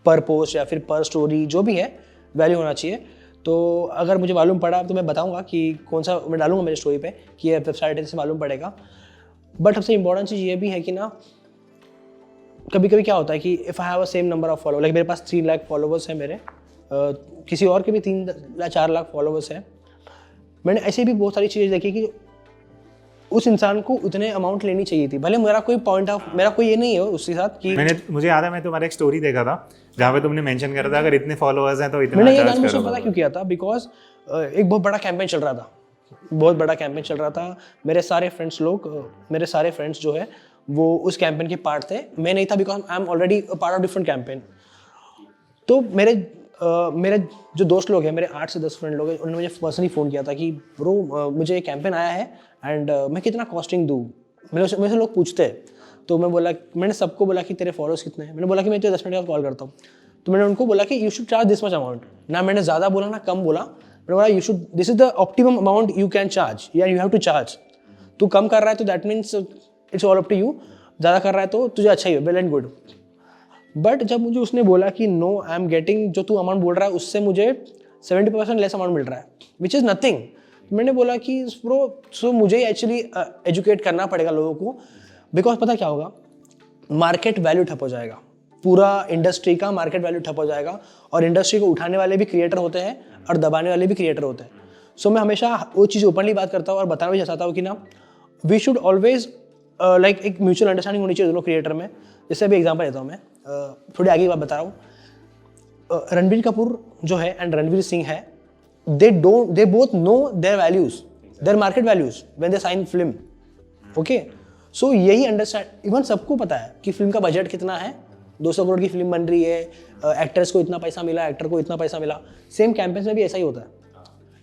पर पोस्ट या फिर पर स्टोरी, जो भी है वैल्यू होना चाहिए। तो अगर मुझे मालूम पड़ा तो मैं बताऊंगा कि कौन सा मैं डालूंगा मेरी स्टोरी पे कि ये वेबसाइट है, इससे मालूम पड़ेगा। बट सबसे इम्पोर्टेंट चीज़ ये भी है कि ना कभी कभी क्या होता है कि if I have a same number of follower, like मेरे पास 3 लाख फॉलोअर्स हैं मेरे, किसी और के भी 3 या 4 लाख फॉलोअर्स हैं। मैंने ऐसे भी बहुत सारी चीज़ें देखी कि उस इंसान को उतने अमाउंट लेनी चाहिए थी, भले मेरा कोई ये नहीं है उसके साथ कि मुझे याद है मैं तुम्हारा एक स्टोरी देखा था जहाँ पे तुमने मेंशन करा था अगर इतने फॉलोअर्स हैं तो इतना मैंने ये जानबूझ के पता क्यों किया था, बिकॉज एक बहुत बड़ा कैंपेन चल रहा था। मेरे सारे फ्रेंड्स जो है वो उस कैंपेन के पार्ट थे, मैं नहीं था, because I am already part of different campaign. तो मेरे जो दोस्त लोग हैं, मेरे 8 से 10 फ्रेंड लोग हैं, उन्होंने मुझे पर्सनली फ़ोन किया था कि ब्रो मुझे एक कैंपेन आया है एंड मैं कितना कॉस्टिंग दूँ। मेरे से लोग पूछते हैं, तो मैंने सबको बोला कि तेरे फॉलोअर्स कितने हैं। मैंने बोला कि मैं तुझे 10 मिनट बाद कॉल करता हूँ। तो मैंने उनको बोला कि you should charge this much amount. ना मैंने ज़्यादा बोला ना कम बोला, मैंने बोला this is the optimum amount you can charge या यू हैव टू चार्ज। तू कम कर रहा है तो that means it's all up to you, ज़्यादा कर रहा है तो तुझे अच्छा ही है, वेल एंड गुड। बट जब मुझे उसने बोला कि नो आई एम गेटिंग, जो तू अमाउंट बोल रहा है उससे मुझे 70% लेस अमाउंट मिल रहा है, विच इज़ नथिंग। मैंने बोला कि ब्रो सो मुझे एक्चुअली एजुकेट करना पड़ेगा लोगों को, बिकॉज पता क्या होगा, मार्केट वैल्यू ठप हो जाएगा, पूरा इंडस्ट्री का मार्केट वैल्यू ठप हो जाएगा, और इंडस्ट्री को उठाने वाले भी क्रिएटर होते हैं और दबाने वाले भी क्रिएटर होते हैं। सो मैं हमेशा वो चीज़ ओपनली बात करता हूँ और बताना भी चाहता हूँ कि ना, वी शुड ऑलवेज लाइक एक म्यूचुअल अंडरस्टैंडिंग होनी चाहिए दोनों क्रिएटर में। जैसे अभी एग्जाम्पल देता हूँ मैं, थोड़ी आगे की बात बता रहा हूँ। रणबीर कपूर जो है एंड रणवीर सिंह है, they both know their values, their market values when they sign film. Okay, so यही अंडरस्टैंड, इवन सबको पता है कि फिल्म का बजट कितना है, 200 करोड़ की फिल्म बन रही है, एक्टर्स को इतना पैसा मिला, एक्टर को इतना पैसा मिला। सेम कैंपेन्स में भी ऐसा ही होता है,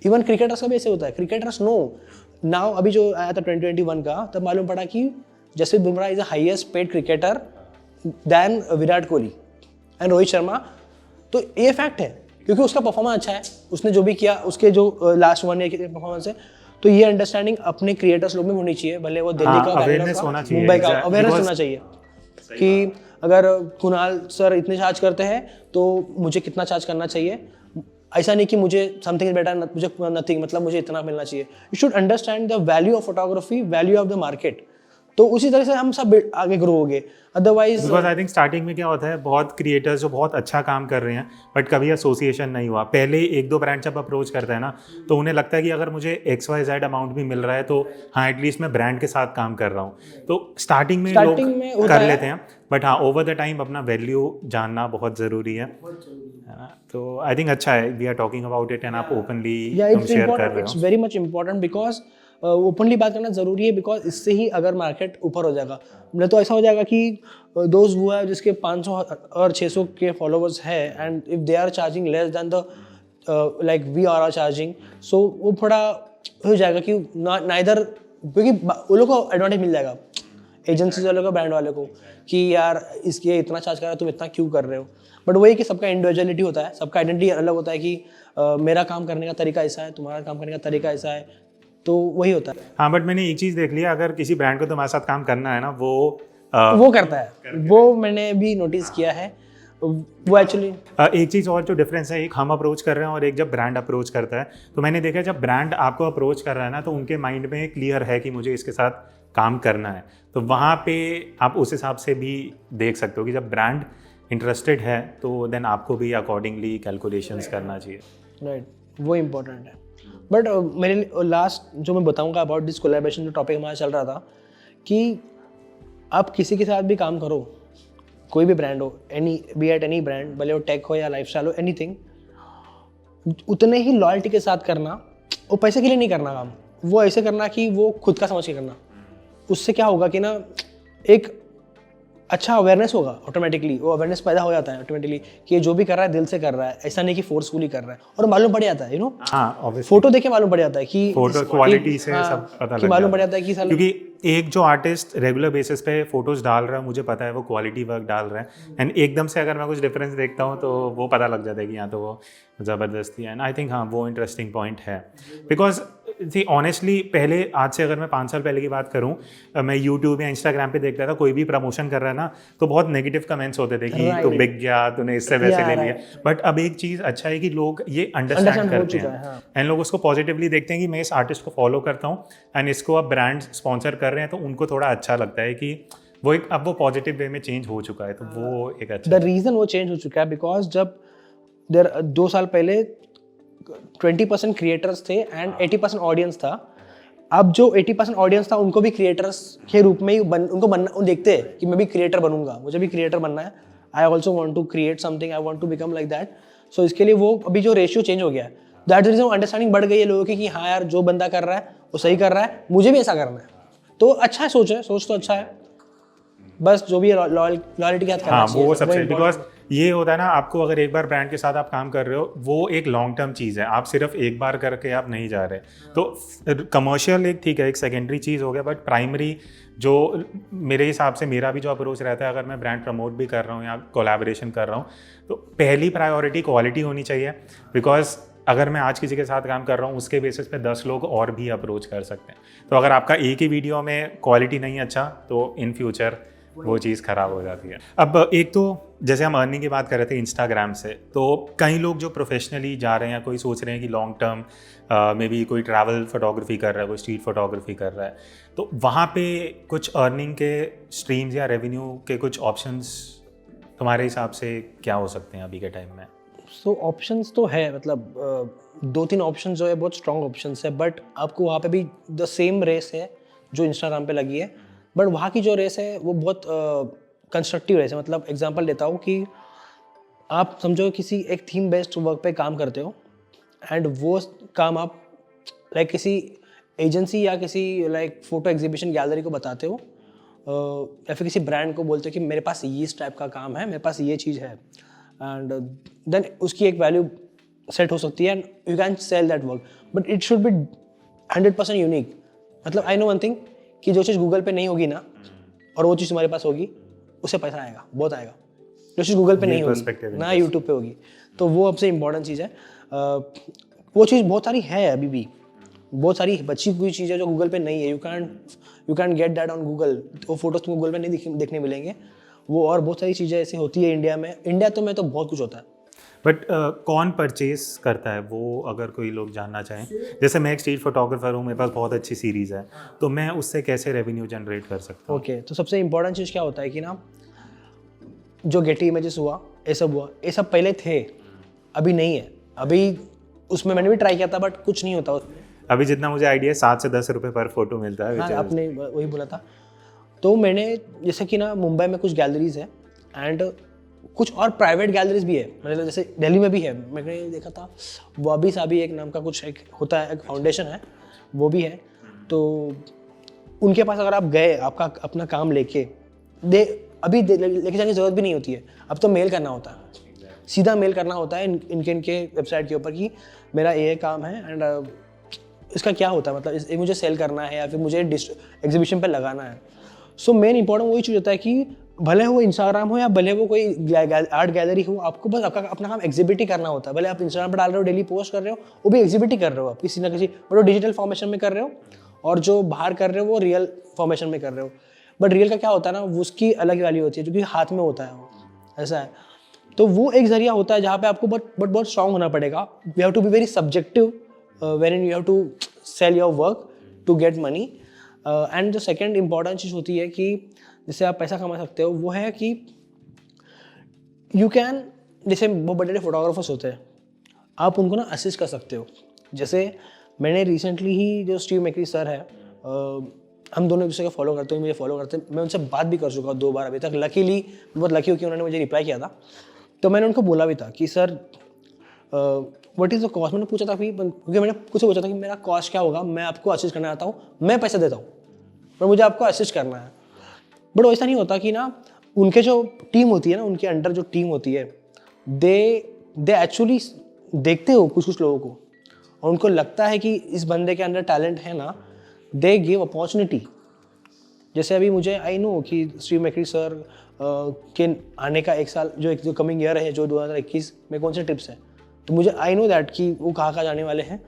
इवन क्रिकेटर्स का भी ऐसे होता है। क्रिकेटर्स नो नाउ, अभी जो आया था 2021 का, तब मालूम पड़ा कि Jasprit Bumrah is the highest paid cricketer than Virat Kohli and Rohit Sharma. तो ये फैक्ट है, क्योंकि उसका परफॉर्मेंस अच्छा है, उसने जो भी किया, उसके जो लास्ट 1 ईयर के परफॉर्मेंस है। तो ये अंडरस्टैंडिंग अपने क्रिएटर्स लोग में होनी चाहिए, भले वो दिल्ली का, मुंबई का, अवेयरनेस होना चाहिए कि अगर कुणाल सर इतने चार्ज करते हैं तो मुझे कितना चार्ज करना चाहिए। ऐसा नहीं कि मुझे समथिंग बेटर, मुझे नथिंग, मतलब मुझे इतना मिलना चाहिए। You should understand the value of photography, value of the market. तो उसी तरह से हम सब आगे ग्रो होंगे। Otherwise because I think starting में क्या होता है, बहुत क्रिएटर्स जो बहुत अच्छा काम कर रहे हैं बट कभी एसोसिएशन नहीं हुआ। पहले 1-2 ब्रांड जब अप्रोच करता है ना, तो उन्हें लगता है कि अगर मुझे XYZ अमाउंट भी मिल रहा है तो हाँ एटलीस्ट मैं ब्रांड के साथ काम कर रहा हूँ। तो स्टार्टिंग में लोग कर लेते हैं, बट हाँ ओवर द टाइम अपना वैल्यू जानना बहुत ज़रूरी है। तो आई थिंक अच्छा है we are talking about it and आप ओपनली शेयर कर रहे हो। It's very much important because openly बात करना ज़रूरी है, बिकॉज इससे ही अगर मार्केट ऊपर हो जाएगा। नहीं तो ऐसा हो जाएगा कि दोस्त वो है जिसके 500 और 600 के फॉलोवर्स है, and if they are charging less than the like we are charging, so वो थोड़ा हो जाएगा कि नाइदर, क्योंकि वो लोग को एडवांटेज मिल जाएगा एजेंसी वाले को, ब्रांड वाले को, कि यार इसके इतना चार्ज कर रहा है, तुम इतना क्यों कर रहे हो। बट वही कि सबका इंडिविजुअलिटी होता है, सबका आइडेंटिटी अलग होता है कि मेरा काम करने का तरीका ऐसा है, तुम्हारा काम करने का तरीका ऐसा है, तो वही होता है। हाँ बट मैंने एक चीज़ देख लिया, अगर किसी ब्रांड को तुम्हारे साथ काम करना है ना, वो करता है, वो मैंने भी नोटिस किया है। वो एक्चुअली एक चीज़ और जो डिफरेंस है, एक हम अप्रोच कर रहे हैं और एक जब ब्रांड अप्रोच करता है, तो मैंने देखा जब ब्रांड आपको अप्रोच कर रहा है ना, तो उनके माइंड में क्लियर है कि मुझे इसके साथ काम करना है। तो वहाँ पे आप उस हिसाब से भी देख सकते हो कि जब ब्रांड इंटरेस्टेड है तो देन आपको भी अकॉर्डिंगली कैलकुलेशंस करना चाहिए। राइट, वो इम्पोर्टेंट है। बट मेरे लास्ट जो मैं बताऊंगा अबाउट दिस कोलैबोरेशन, जो टॉपिक हमारा चल रहा था, कि आप किसी के साथ भी काम करो, कोई भी ब्रांड हो, बी एट एनी ब्रांड, भले वो टेक हो या लाइफस्टाइल हो, एनीथिंग, उतने ही लॉयल्टी के साथ करना। वो पैसे के लिए नहीं करना काम, वो ऐसे करना कि वो खुद का समझ के करना। उससे क्या होगा कि ना, एक अच्छा अवेयरनेस होगा, ऑटोमेटिकली वो अवेयरनेस पैदा हो जाता है ऑटोमेटिकली कि ये जो भी कर रहा है दिल से कर रहा है, ऐसा नहीं कि फोर्सफुली कर रहा है। और मालूम पड़ जाता है, यू नो, फोटो देख के मालूम पड़ जाता है कि फोटो क्वालिटी से सब पता लग मालूम पड़ जाता है कि क्योंकि एक जो आर्टिस्ट रेगुलर बेसिस पे फोटोज डाल रहा है, मुझे पता है वो क्वालिटी वर्क डाल रहा है, एंड एकदम से अगर मैं कुछ डिफरेंस देखता हूँ तो वो पता लग जाता है कि यहाँ तो वो ज़बरदस्ती है। एंड आई थिंक हाँ वो इंटरेस्टिंग पॉइंट है, बिकॉज सी ऑनेस्टली पहले, आज से अगर मैं 5 साल पहले की बात करूँ, मैं यूट्यूब या इंस्टाग्राम पे देखता था कोई भी प्रमोशन कर रहा है ना, तो बहुत नेगेटिव कमेंट्स होते थे कि तू बिक गया, तूने इससे वैसे ले लिया। बट अब एक चीज़ अच्छा है कि लोग ये अंडरस्टैंड करते हैं एंड लोग उसको पॉजिटिवली देखते हैं कि मैं इस आर्टिस्ट को फॉलो करता हूँ एंड इसको अब ब्रांड स्पॉन्सर कर रहे हैं, तो उनको थोड़ा अच्छा लगता है कि वो एक अब वो पॉजिटिव वे में चेंज हो चुका है। तो वो एक अच्छा, द रीज़न वो चेंज हो चुका है बिकॉज जब 2 साल पहले 20% क्रिएटर्स थे एंड 80% ऑडियंस था। अब जो 80% ऑडियंस था उनको भी क्रिएटर्स के रूप में ही उनको बनना, देखते हैं कि मैं भी क्रिएटर बनूंगा, मुझे भी क्रिएटर बनना है, I also want to create something, I want to become like that. So इसके लिए वो अभी जो रेशियो चेंज हो गया है, दैट रीजन अंडरस्टैंडिंग बढ़ गई है लोगों की कि हाँ यार जो बंदा कर रहा है वो सही कर रहा है, मुझे भी ऐसा करना है। तो अच्छा है, सोच तो अच्छा है, बस जो भी लॉयल्टी के साथ करना चाहिए। वो सबसे, बिकॉज ये होता है ना, आपको अगर एक बार ब्रांड के साथ आप काम कर रहे हो, वो एक लॉन्ग टर्म चीज़ है, आप सिर्फ एक बार करके आप नहीं जा रहे। तो कमर्शियल एक ठीक है, एक सेकेंडरी चीज़ हो गया, बट प्राइमरी जो मेरे हिसाब से मेरा भी जो अप्रोच रहता है, अगर मैं ब्रांड प्रमोट भी कर रहा हूँ या कोलैबोरेशन कर रहा हूँ, तो पहली प्रायोरिटी क्वालिटी होनी चाहिए। बिकॉज अगर मैं आज किसी के साथ काम कर रहा हूँ, उसके बेसिस पे 10 लोग और भी अप्रोच कर सकते हैं। तो अगर आपका एक ही वीडियो में क्वालिटी नहीं अच्छा, तो इन फ्यूचर वो चीज़ ख़राब हो जाती है। अब एक तो जैसे हम अर्निंग की बात कर रहे थे इंस्टाग्राम से, तो कई लोग जो प्रोफेशनली जा रहे हैं, कोई सोच रहे हैं कि लॉन्ग टर्म मे बी कोई ट्रैवल फोटोग्राफी कर रहा है, कोई स्ट्रीट फोटोग्राफी कर रहा है, तो वहाँ पे कुछ अर्निंग के स्ट्रीम्स या रेवेन्यू के कुछ ऑप्शंस तुम्हारे हिसाब से क्या हो सकते हैं अभी के टाइम में? सो ऑप्शंस तो है, मतलब 2-3 ऑप्शन जो है बहुत स्ट्रॉन्ग ऑप्शंस है, बट आपको वहाँ पे भी द सेम रेस है जो इंस्टाग्राम पे लगी है, बट वहाँ की जो रेस है वो बहुत कंस्ट्रक्टिव रेस है। मतलब एग्जांपल लेता हूँ कि आप समझो किसी एक थीम बेस्ड वर्क पे काम करते हो एंड वो काम आप लाइक किसी एजेंसी या किसी लाइक फोटो एग्जीबिशन गैलरी को बताते हो, या फिर किसी ब्रांड को बोलते हो कि मेरे पास ये इस टाइप का काम है, मेरे पास ये चीज़ है, एंड देन उसकी एक वैल्यू सेट हो सकती है and you can sell that work, but it should B 100% unique. मतलब आई नो वन थिंग कि जो चीज़ गूगल पे नहीं होगी ना और वो चीज़ तुम्हारे पास होगी, उससे पैसा आएगा, बहुत आएगा। जो चीज़ गूगल पे नहीं होगी ना यूट्यूब पे होगी, तो वो सबसे इम्पोर्टेंट चीज़ है। वो चीज़ बहुत सारी है, अभी भी बहुत सारी बची हुई चीज़ है जो गूगल पे नहीं है। You can get that on Google. वो फोटोज तुमको गूगल पे नहीं देखने मिलेंगे वो, और बहुत सारी चीज़ें ऐसी होती है इंडिया में। इंडिया तो में तो बहुत कुछ होता है। बट कौन परचेज करता है वो, अगर कोई लोग जानना चाहें? जैसे मैं एक स्ट्रीट फोटोग्राफर हूँ, मेरे पास बहुत अच्छी सीरीज़ है, तो मैं उससे कैसे रेवेन्यू जनरेट कर सकता हूँ? ओके, तो सबसे इम्पोर्टेंट चीज़ क्या होता है कि ना, जो गेटी इमेजेस हुआ, ये सब पहले थे, अभी नहीं है। अभी उसमें मैंने भी ट्राई किया था बट कुछ नहीं होता उसमें। अभी जितना मुझे आइडिया है 7 से 10 रुपये पर फोटो मिलता है। हाँ, आपने वही बोला था। तो मैंने जैसे कि ना मुंबई में कुछ गैलरीज है एंड कुछ और प्राइवेट गैलरीज भी है, मतलब जैसे दिल्ली में भी है। मैंने देखा था वाबी साबी एक नाम का कुछ एक होता है, एक फाउंडेशन है, वो भी है। तो उनके पास अगर आप गए, आपका अपना काम लेके अभी लेके जाने की ज़रूरत भी नहीं होती है। अब तो मेल करना होता है, सीधा मेल करना होता है इनके वेबसाइट के ऊपर कि मेरा ये काम है एंड इसका क्या होता है, मतलब मुझे सेल करना है या फिर मुझे एग्जीबिशन पे लगाना है। सो मेन इंपॉर्टेंट वही चीज़ होता है कि भले वो इंस्टाग्राम हो या भले वो कोई आर्ट गैलरी हो, आपको बस आपका अपना काम एग्जिबिट ही करना होता है। भले आप इंस्टाग्राम पर डाल रहे हो, डेली पोस्ट कर रहे हो, वो भी एग्जिबिट ही कर रहे हो आप किसी ना किसी, बट वो डिजिटल फॉर्मेशन में कर रहे हो और जो बाहर कर रहे हो वो रियल फॉर्मेशन में कर रहे हो। बट रियल का क्या होता है ना, उसकी अलग वैल्यू होती है जो कि हाथ में होता है, वो ऐसा है। तो वो एक जरिया होता है जहाँ पे आपको बहुत स्ट्रांग होना पड़ेगा। You have to be very subjective when you have to sell your work to get money. And जो सेकेंड इंपॉर्टेंट चीज़ होती है कि जिससे आप पैसा कमा सकते हो, वो है कि यू कैन, जैसे बहुत बड़े फोटोग्राफर्स होते हैं, आप उनको ना असिस्ट कर सकते हो। जैसे मैंने रिसेंटली ही जो स्टीव मैकरी सर है, हम दोनों एक दूसरे को फॉलो करते हैं, मुझे फॉलो करते हैं, मैं उनसे बात भी कर चुका हूँ 2 बार अभी तक। लकीली बहुत लकी हो कि उन्होंने मुझे रिप्लाई किया था। तो मैंने उनको बोला भी था कि sir what is the cost. मैंने पूछा था क्योंकि मैंने कुछ पूछा था कि मेरा कॉस्ट क्या होगा, मैं आपको असिस्ट करना चाहता हूँ, मैं पैसे देता हूँ पर मुझे आपको असिस्ट करना है। बट ऐसा नहीं होता कि ना, उनके जो टीम होती है ना, उनके अंडर जो टीम होती है, दे एक्चुअली देखते हो कुछ लोगों को और उनको लगता है कि इस बंदे के अंदर टैलेंट है ना, दे गिव अपॉर्चुनिटी। जैसे अभी मुझे आई नो कि स्टीव मैकरी सर के आने का 1 साल जो कमिंग ईयर है, जो 2021 में कौन से ट्रिप्स हैं, तो मुझे आई नो दैट कि वो कहाँ जाने वाले हैं।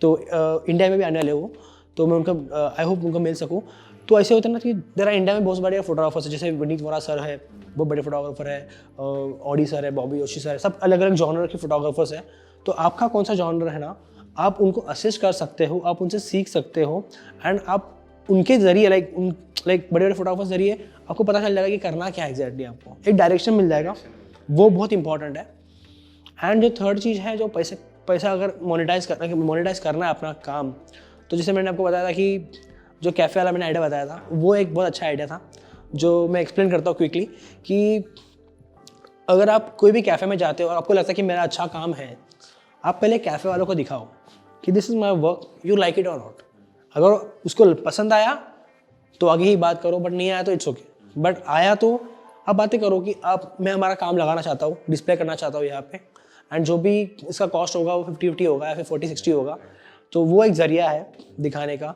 तो इंडिया में भी आने वाले वो, तो मैं उनका आई होप उनको मिल सकूँ। तो ऐसे होता है ना कि जरा इंडिया में बहुत बड़े फोटोग्राफर्स है, जैसे विनीत वोरा सर है, बहुत बड़े फोटोग्राफर है, ऑडी सर है, बॉबी जोशी सर है, सब अलग अलग जॉनर के फोटोग्राफर्स हैं। तो आपका कौन सा जॉनर है ना, आप उनको असिस्ट कर सकते हो, आप उनसे सीख सकते हो एंड आप उनके जरिए लाइक बड़े बड़े फोटोग्राफर्स जरिए आपको पता चल जाएगा कि करना क्या है एग्जैक्टली, आपको एक डायरेक्शन मिल जाएगा, वो बहुत इंपॉर्टेंट है। एंड जो थर्ड चीज़ है, जो पैसा अगर मोनेटाइज करना है अपना काम, तो जैसे मैंने आपको बताया था कि जो कैफ़े वाला मैंने आइडिया बताया था, वो एक बहुत अच्छा आइडिया था जो मैं एक्सप्लेन करता हूँ क्विकली। कि अगर आप कोई भी कैफ़े में जाते हो और आपको लगता है कि मेरा अच्छा काम है, आप पहले कैफ़े वालों को दिखाओ कि this is my work, you like it और नॉट। अगर उसको पसंद आया तो आगे ही बात करो, बट नहीं आया तो इट्स ओके। बट आया तो आप बातें करो कि मैं हमारा काम लगाना चाहता हूँ, डिस्प्ले करना चाहता हूँ यहाँ पे, एंड जो भी इसका कॉस्ट होगा वो 50-50 होगा या फिर 40-60 होगा। तो वो एक जरिया है दिखाने का।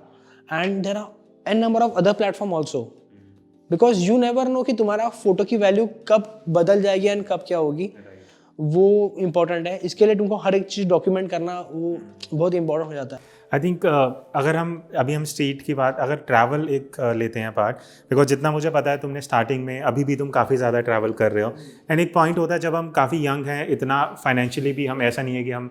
And there are an number of other platform also, because you never know कि तुम्हारा फोटो की वैल्यू कब बदल जाएगी एंड कब क्या होगी, वो इम्पोर्टेंट है। इसके लिए तुमको हर एक चीज़ डॉक्यूमेंट करना वो बहुत इंपॉर्टेंट हो जाता है। आई थिंक अगर हम स्ट्रीट की बात, अगर ट्रैवल एक लेते हैं पार्ट, बिकॉज जितना मुझे पता है तुमने स्टार्टिंग में, अभी भी तुम काफ़ी ज़्यादा ट्रैवल कर रहे हो, एंड एक पॉइंट होता है जब हम काफ़ी यंग हैं, इतना फाइनेंशियली भी हम, ऐसा नहीं है कि हम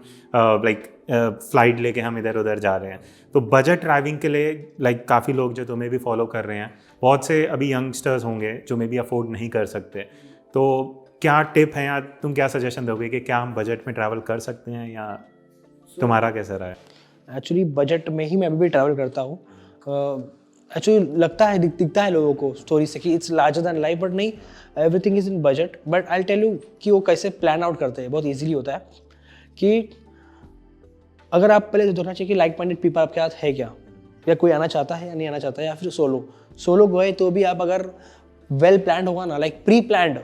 फ्लाइट लेके हम इधर उधर जा रहे हैं, तो बजट ड्राइविंग के लिए काफ़ी लोग जो तुम्हें भी फॉलो कर रहे हैं, बहुत से अभी यंगस्टर्स होंगे जो मे भी अफोर्ड नहीं कर सकते, तो क्या टिप है या तुम क्या सजेशन दोगे कि क्या हम बजट में ट्रैवल कर सकते हैं, या तुम्हारा कैसा रहा है? एक्चुअली बजट में ही मैं अभी भी ट्रैवल करता हूँ। एक्चुअली लगता है, दिखता है लोगों को स्टोरी से कि it's larger than life, but नहीं, everything is in budget. But I tell you कि वो कैसे प्लान आउट करते हैं, बहुत ईजीली होता है कि अगर आप पहले देखना चाहिए कि लाइक माइंडेड पीपल आपके साथ है क्या, या कोई आना चाहता है या नहीं आना चाहता है, या फिर सोलो गए तो भी आप अगर वेल प्लान्ड होगा ना, like pre planned,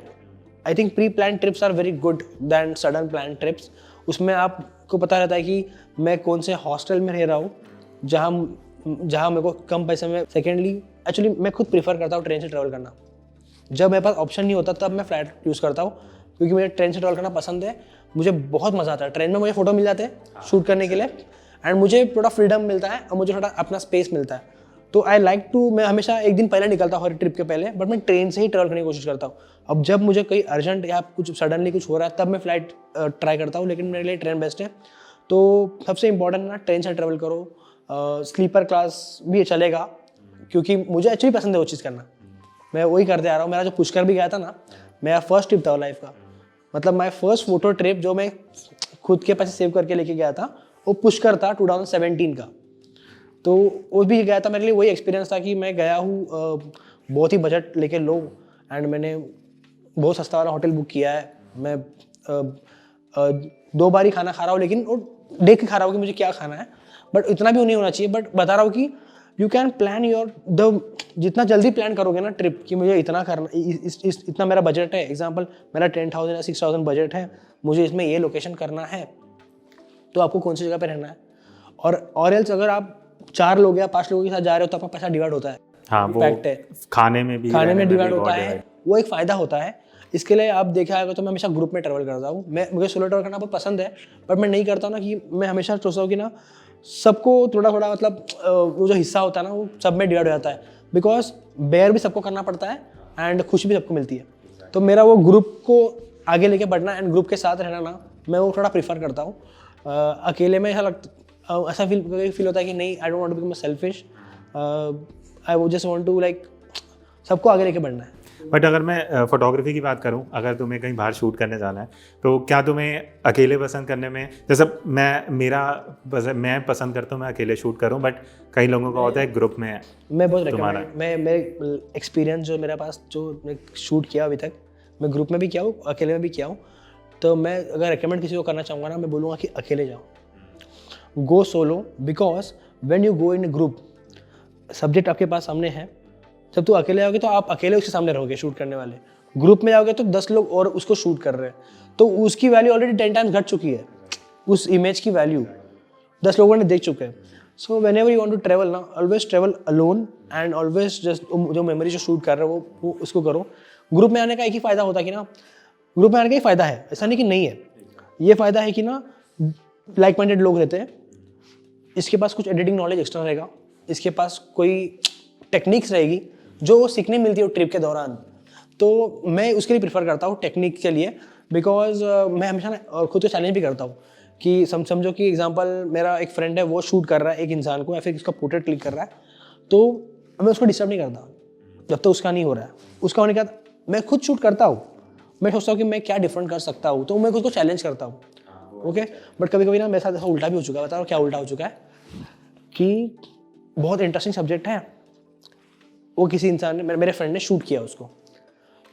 I think pre planned trips are very good than sudden plan trips. उसमें आपको पता रहता है कि मैं कौन से हॉस्टल में रह रहा हूँ जहाँ मेरे को कम पैसे में। सेकेंडली, एक्चुअली मैं खुद प्रीफर करता हूँ ट्रेन से ट्रैवल करना। जब मेरे पास ऑप्शन नहीं होता तब मैं फ्लाइट यूज़ करता हूँ, क्योंकि मुझे ट्रेन से ट्रैवल करना पसंद है। मुझे बहुत मज़ा आता है ट्रेन में, मुझे फ़ोटो मिल जाते हैं शूट करने के लिए, एंड मुझे थोड़ा फ्रीडम मिलता है और मुझे थोड़ा अपना स्पेस मिलता है। तो आई लाइक टू, मैं हमेशा एक दिन पहले निकलता हूँ हर ट्रिप के पहले, बट मैं ट्रेन से ही ट्रैवल करने की कोशिश करता हूँ। अब जब मुझे कोई अर्जेंट या कुछ सडनली कुछ हो रहा है तब मैं फ्लाइट ट्राई करता हूँ, लेकिन मेरे लिए ट्रेन बेस्ट है। तो सबसे इंपॉर्टेंट ना, ट्रेन से ट्रैवल करो। स्लीपर क्लास भी चलेगा, क्योंकि मुझे एक्चुअली पसंद है वो चीज़ करना। मैं वही करते आ रहा हूँ। मेरा जो पुष्कर भी गया था ना, मेरा फर्स्ट ट्रिप था लाइफ का, मतलब माई फर्स्ट फोटो ट्रिप जो मैं खुद के पैसे सेव करके लेके गया था, वो पुष्कर था 2017 का। तो वो भी गया था, मेरे लिए वही एक्सपीरियंस था कि मैं गया हूँ बहुत ही बजट लेके लो, एंड मैंने बहुत सस्ता वाला होटल बुक किया है। मैं 2 बार ही खाना खा रहा हूँ, लेकिन वो देख के खा रहा हूँ कि मुझे क्या खाना है, बट इतना भी नहीं होना चाहिए। बट बता रहा हूँ कि यू कैन प्लान योर जितना जल्दी प्लान करोगे ना ट्रिप कि मुझे इतना करना, इतना मेरा बजट है, एग्जांपल मेरा 10,000 या 6,000 बजट है, मुझे इसमें ये लोकेशन करना है, तो आपको कौन सी जगह पे रहना है। और एल्स अगर आप 4 लोग या 5 लोगों के साथ जा रहे हो तो आपका पैसा डिवाइड होता है। हाँ, वो फैक्ट है, खाने में डिवाइड होता है, वो एक फ़ायदा होता है। इसके लिए आप देखा है तो मैं हमेशा ग्रुप में ट्रैवल करता हूँ। मुझे सोलो ट्रैवल करना बहुत पसंद है, बट मैं नहीं करता ना, कि मैं हमेशा सोचता हूँ कि ना सबको थोड़ा थोड़ा, मतलब वो जो हिस्सा होता है ना वो सब में डिवाइड हो जाता है, बिकॉज बेयर भी सबको करना पड़ता है एंड खुशी भी सबको मिलती है। तो मेरा वो ग्रुप को आगे लेके बढ़ना एंड ग्रुप के साथ रहना ना, मैं वो थोड़ा प्रीफर करता हूँ। अकेले में ऐसा फील होता है कि नहीं, I don't want to become selfish, I वो जस्ट वांट टू लाइक सबको आगे लेके बढ़ना है। बट अगर मैं फोटोग्राफी की बात करूं, अगर तुम्हें कहीं बाहर शूट करने जाना है, तो क्या तुम्हें अकेले पसंद करने में, जैसे मैं पसंद करता हूं मैं अकेले शूट करूं, बट कई लोगों का होता है ग्रुप में। मैं बहुत रिकमेंड, मैं मेरे एक्सपीरियंस जो मेरे पास, जो मैं शूट किया अभी तक, मैं ग्रुप में भी किया हूँ, अकेले में भी किया हूँ, तो मैं अगर रिकमेंड किसी को करना चाहूँगा ना, मैं बोलूँगा कि अकेले जाओ, go solo, because when you go in a group, subject आपके पास सामने है। जब तू अकेले आओगे तो आप अकेले उसके सामने रहोगे शूट करने वाले, ग्रुप में जाओगे तो 10 लोग और उसको शूट कर रहे हैं, तो उसकी वैल्यू ऑलरेडी 10 टाइम्स घट चुकी है, उस इमेज की वैल्यू 10 लोगों ने देख चुके हैं। So whenever you want to travel ना, always travel alone and always just जो मेमोरी जो शूट कर रहे हो वो उसको करो। ग्रुप में आने का एक ही फ़ायदा होता है कि ना, ग्रुप में आने का ही फ़ायदा है, ऐसा नहीं कि नहीं है, ये फ़ायदा है कि ना लाइक माइंडेड लोग रहते हैं, इसके पास कुछ एडिटिंग नॉलेज एक्स्ट्रा रहेगा, इसके पास कोई टेक्निक्स रहेगी जो सीखने मिलती है ट्रिप के दौरान। तो मैं उसके लिए प्रीफर करता हूँ टेक्निक के लिए, बिकॉज मैं हमेशा ना खुद को चैलेंज भी करता हूँ कि समझो कि एग्जांपल मेरा एक फ्रेंड है, वो शूट कर रहा है एक इंसान को या फिर उसका पोर्ट्रेट क्लिक कर रहा है, तो मैं उसको डिस्टर्ब नहीं करता जब तक उसका नहीं हो रहा है। उसका होने के बाद मैं खुद शूट करता हूँ, मैं सोचता हूँ कि मैं क्या डिफरेंट कर सकता हूँ, तो मैं खुद को चैलेंज करता हूँ। ओके, बट कभी कभी ना मेरे साथ ऐसा उल्टा भी हो चुका है। बताओ क्या उल्टा हो चुका है कि बहुत इंटरेस्टिंग सब्जेक्ट है, वो किसी इंसान ने, मेरे फ्रेंड ने शूट किया उसको,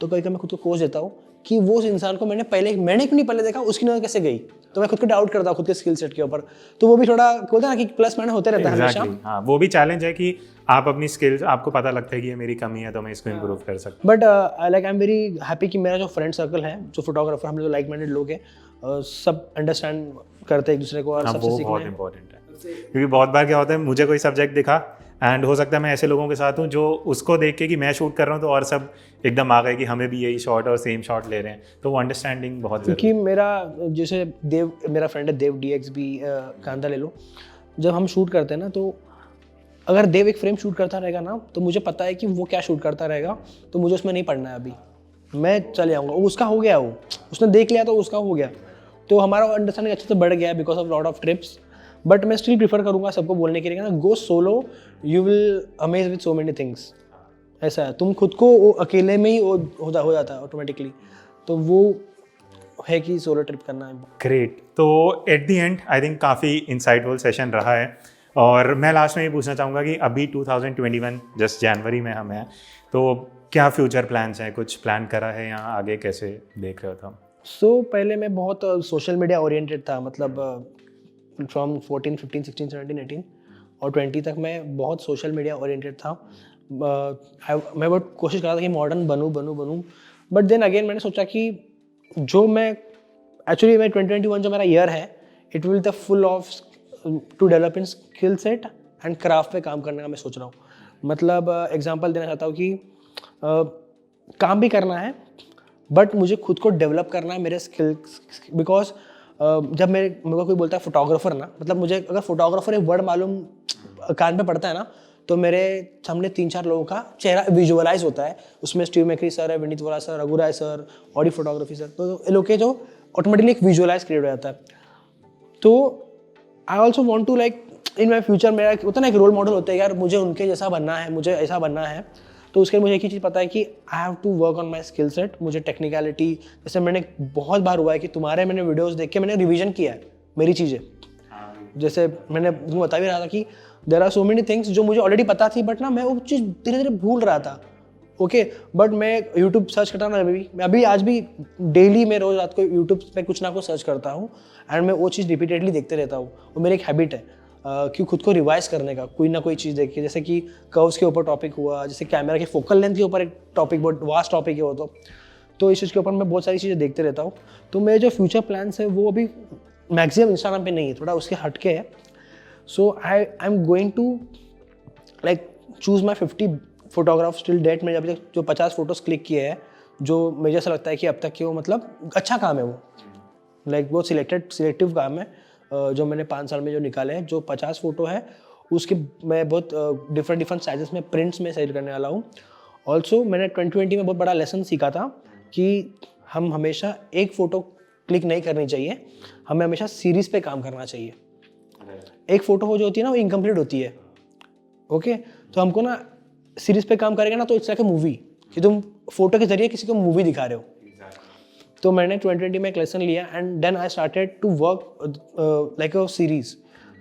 तो कभी कभी मैं खुद को कोच देता हूँ कि वो उस इंसान को मैंने क्यों नहीं पहले देखा, उसकी नज़र कैसे गई, तो मैं खुद को डाउट करता हूँ खुद के स्किल सेट के ऊपर। तो वो भी थोड़ा होता है ना कि प्लस माइनस होते रहता है हमेशा। हाँ, वो भी चैलेंज है कि आप अपनी स्किल्स, आपको पता लगता है कि ये मेरी कमी है तो मैं इसको इम्प्रूव कर सकता हूँ। But like I am very happy कि मेरा जो फ्रेंड सर्कल है, जो फोटोग्राफर, हम लोग लाइक माइंडेड लोग हैं, सब अंडरस्टैंड करते हैं एक दूसरे को और सबसे सीखते हैं। बहुत इंपॉर्टेंट है, क्योंकि बहुत बार क्या होता है, मुझे कोई सब्जेक्ट दिखा एंड हो सकता है मैं ऐसे लोगों के साथ हूँ जो उसको देख के कि मैं शूट कर रहा हूँ तो और सब एकदम आ गए कि हमें भी यही शॉट और सेम शॉट ले रहे हैं, तो वो अंडरस्टैंडिंग बहुत, क्योंकि मेरा जैसे मेरा फ्रेंड है देव DXB कांदा ले लो, जब हम शूट करते हैं ना, तो अगर देव एक फ्रेम शूट करता रहेगा ना, तो मुझे पता है कि वो क्या शूट करता रहेगा, तो मुझे उसमें नहीं पढ़ना है अभी, मैं चले जाऊँगा। वो उसका हो गया, वो उसने देख लिया तो उसका हो गया। तो हमारा अंडरस्टैंडिंग अच्छे से बढ़ गया है because of lot of trips. But मैं स्टिल प्रीफर करूँगा सबको बोलने के लिए ना, go solo, you will amaze with so many things. ऐसा है, तुम खुद को वो अकेले में ही हो जाता है ऑटोमेटिकली। तो वो है कि सोलो ट्रिप करना है। ग्रेट। तो at the and I think काफ़ी इंसाइटफुल सेशन रहा है, और मैं लास्ट में ये पूछना चाहूँगा कि अभी 2021 जस्ट जनवरी में हम हैं, तो क्या फ्यूचर प्लान्स हैं? कुछ प्लान करा है या आगे कैसे देख रहे हो तुम? पहले मैं बहुत सोशल मीडिया ओरिएंटेड था, मतलब फ्रॉम 14, 15, 16, 17, 18 और 20 तक मैं बहुत सोशल मीडिया ओरिएंटेड था। मैं बहुत कोशिश कर रहा था कि मॉडर्न बनूं। बट देन अगेन मैंने सोचा कि जो मैं एक्चुअली मैं 2021 जो मेरा ईयर है, it will the full of to develop in skill set and craft पे काम करने का मैं सोच रहा हूँ। मतलब एग्जांपल देना चाहता हूँ कि काम भी करना है, बट मुझे खुद को डेवलप करना है मेरे स्किल्स। बिकॉज जब मेरे को कोई बोलता है फोटोग्राफर ना, मतलब मुझे अगर फोटोग्राफर एक वर्ड मालूम कान पे पड़ता है ना, तो मेरे सामने 3-4 लोगों का चेहरा विजुअलाइज होता है। उसमें स्टीव मैकरी सर है, विनीत वोरा सर, रघु राय सर, ऑडी फोटोग्राफी सर, तो ये लोग के जो ऑटोमेटिकली एक विजुअलाइज क्रिएट हो जाता है। तो I also want to like in my future, मेरा होता ना एक रोल मॉडल होता है यार, मुझे उनके जैसा बनना है, मुझे ऐसा बनना है। तो उसके लिए मुझे एक ही चीज़ पता है कि I have to work on my skill set. मुझे टेक्निकलिटी, जैसे मैंने बहुत बार हुआ है कि तुम्हारे मैंने वीडियोस देख के मैंने रिवीजन किया है मेरी चीज़ें। जैसे मैंने तुमको बता भी रहा था कि there are so many things जो मुझे ऑलरेडी पता थी, बट ना मैं वो चीज़ धीरे धीरे भूल रहा था। ओके, बट मैं यूट्यूब सर्च करता हूँ मैं आज भी डेली मैं रोज़ रात को यूट्यूब पे कुछ ना कुछ सर्च करता हूँ, एंड मैं वो चीज़ रिपीटेडली देखते रहता हूँ। वो मेरी एक हैबिट है कि खुद को रिवाइज करने का, कोई ना कोई चीज़ देख के। जैसे कि कर्व्स के ऊपर टॉपिक हुआ, जैसे कैमरा के फोकल लेंथ के ऊपर एक टॉपिक, बहुत वास्ट टॉपिक है वो। तो इस चीज़ के ऊपर मैं बहुत सारी चीज़ें देखते रहता हूँ। तो मेरे जो फ्यूचर प्लान्स है वो अभी मैक्सिमम इंस्टाग्राम पे नहीं है, थोड़ा उसके हटके है। So I am going to like choose my 50 photographs till date. मैंने अभी तक जो 50 फोटोज़ क्लिक किए हैं, जो मुझे ऐसा लगता है कि अब तक कि वो मतलब अच्छा काम है, वो लाइक बहुत सिलेक्टिव काम है जो मैंने 5 साल में जो निकाले हैं। जो 50 फोटो है उसके मैं बहुत डिफरेंट साइजेस में प्रिंट्स में सेल करने वाला हूँ। ऑल्सो मैंने 2020 में बहुत बड़ा लेसन सीखा था कि हम हमेशा एक फ़ोटो क्लिक नहीं करनी चाहिए, हमें हमेशा सीरीज़ पे काम करना चाहिए। एक फ़ोटो जो होती है ना, वो इनकम्प्लीट होती है। ओके, तो हमको ना सीरीज़ पे काम करेगा ना, तो इट्स लाइक अ मूवी, कि तुम फोटो के जरिए किसी को मूवी दिखा रहे हो। तो मैंने 2020 में एक लेसन लिया, and then I started to work like a series.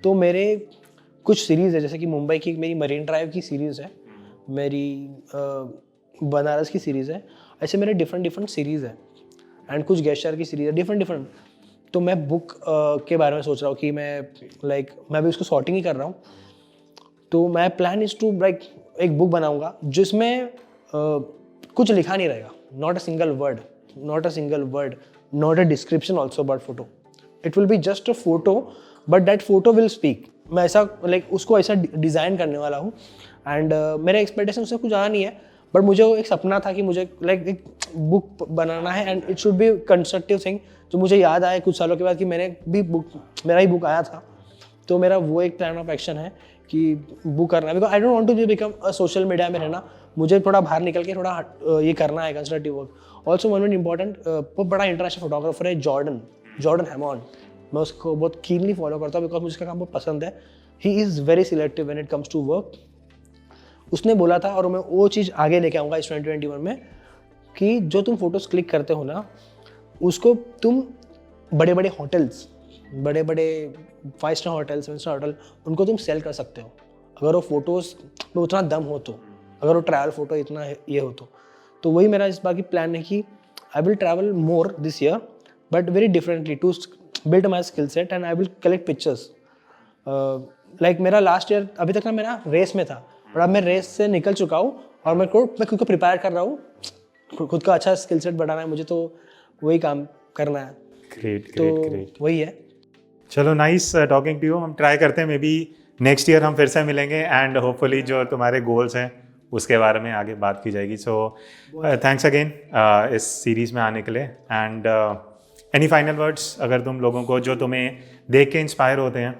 तो मेरे कुछ सीरीज़ है, जैसे कि मुंबई की मेरी मरीन ड्राइव की सीरीज़ है, मेरी बनारस की सीरीज़ है। ऐसे मेरे डिफरेंट सीरीज़ है, एंड कुछ गेस्चर की सीरीज़ है, डिफरेंट। तो मैं बुक के बारे में सोच रहा हूँ कि मैं भी उसको सॉर्टिंग ही कर रहा हूँ। तो my plan is to like एक बुक बनाऊँगा जिसमें कुछ लिखा नहीं रहेगा, not a single word, not a description also about photo. It will be just a photo, but that photo will speak. मैं ऐसा उसको ऐसा डिज़ाइन करने वाला हूँ, एंड मेरे एक्सपेक्टेशन उससे कुछ ज़्यादा नहीं है, बट मुझे वो एक सपना था कि मुझे एक बुक बनाना है, and it should B constructive thing. जो मुझे याद आया कुछ सालों के बाद कि मेरा ही बुक आया था। तो मेरा वो एक प्लान ऑफ एक्शन है कि बुक करना है, because I don't want to become social media में रहना। मुझे थोड़ा बाहर निकल के थोड़ा ये करना है, constructive work. Also one important बहुत बड़ा इंटरनेशनल फोटोग्राफर है जॉर्डन हैमॉन। मैं उसको बहुत कीनली फॉलो करता हूँ बिकॉज मुझे उसका काम बहुत पसंद है। He is very selective when it comes to work. उसने बोला था, और मैं वो चीज़ आगे लेके आऊँगा इस 2021 में, कि जो तुम फोटोज़ क्लिक करते हो ना, उसको तुम बड़े बड़े होटल्स, बड़े बड़े 5 स्टार होटल्स, 7 स्टार होटल, उनको तुम सेल कर सकते हो अगर वो फोटोज़ में उतना दम हो तो, अगर वो ट्रैवल फोटो इतना ये हो तो वही मेरा इस बार की प्लान है कि I will travel more this year, but very differently to build my skill set, and I will collect pictures. Like मेरा लास्ट ईयर अभी तक ना मेरा रेस में था, और अब मैं रेस से निकल चुका हूँ, और मैं खुद को प्रिपेयर कर रहा हूँ, खुद का अच्छा स्किल सेट बढ़ाना है मुझे, तो वही काम करना है। ग्रेट वही है। चलो, नाइस टॉकिंग टू यू। हम ट्राई करते हैं, मे बी नेक्स्ट ईयर हम फिर से मिलेंगे, एंड होपफुली जो तुम्हारे गोल्स हैं उसके बारे में आगे बात की जाएगी। सो थैंक्स अगेन इस सीरीज़ में आने के लिए, एंड एनी फाइनल वर्ड्स अगर तुम लोगों को जो तुम्हें देख के इंस्पायर होते हैं,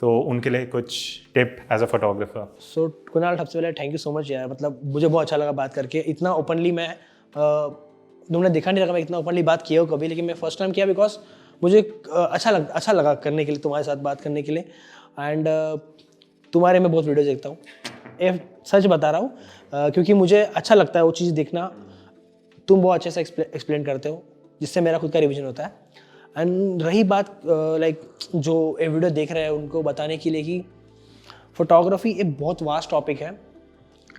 तो उनके लिए कुछ टिप एज अ फोटोग्राफर। सो कुणाल, सबसे पहले थैंक यू सो मच यार, मतलब मुझे बहुत अच्छा लगा बात करके। इतना ओपनली मैं तुमने देखा नहीं लगा मैं इतना ओपनली बात किया हो कभी, लेकिन मैं फर्स्ट टाइम किया बिकॉज मुझे अच्छा लगा करने के लिए, तुम्हारे साथ बात करने के लिए। एंड तुम्हारे मैं बहुत वीडियो देखता हूँ, ये सच बता रहा हूँ, क्योंकि मुझे अच्छा लगता है वो चीज़ देखना। तुम बहुत अच्छे से एक्सप्लेन करते हो, जिससे मेरा खुद का रिवीजन होता है। एंड रही बात लाइक जो ये वीडियो देख रहे हैं उनको बताने के लिए कि फोटोग्राफी एक बहुत वास्ट टॉपिक है,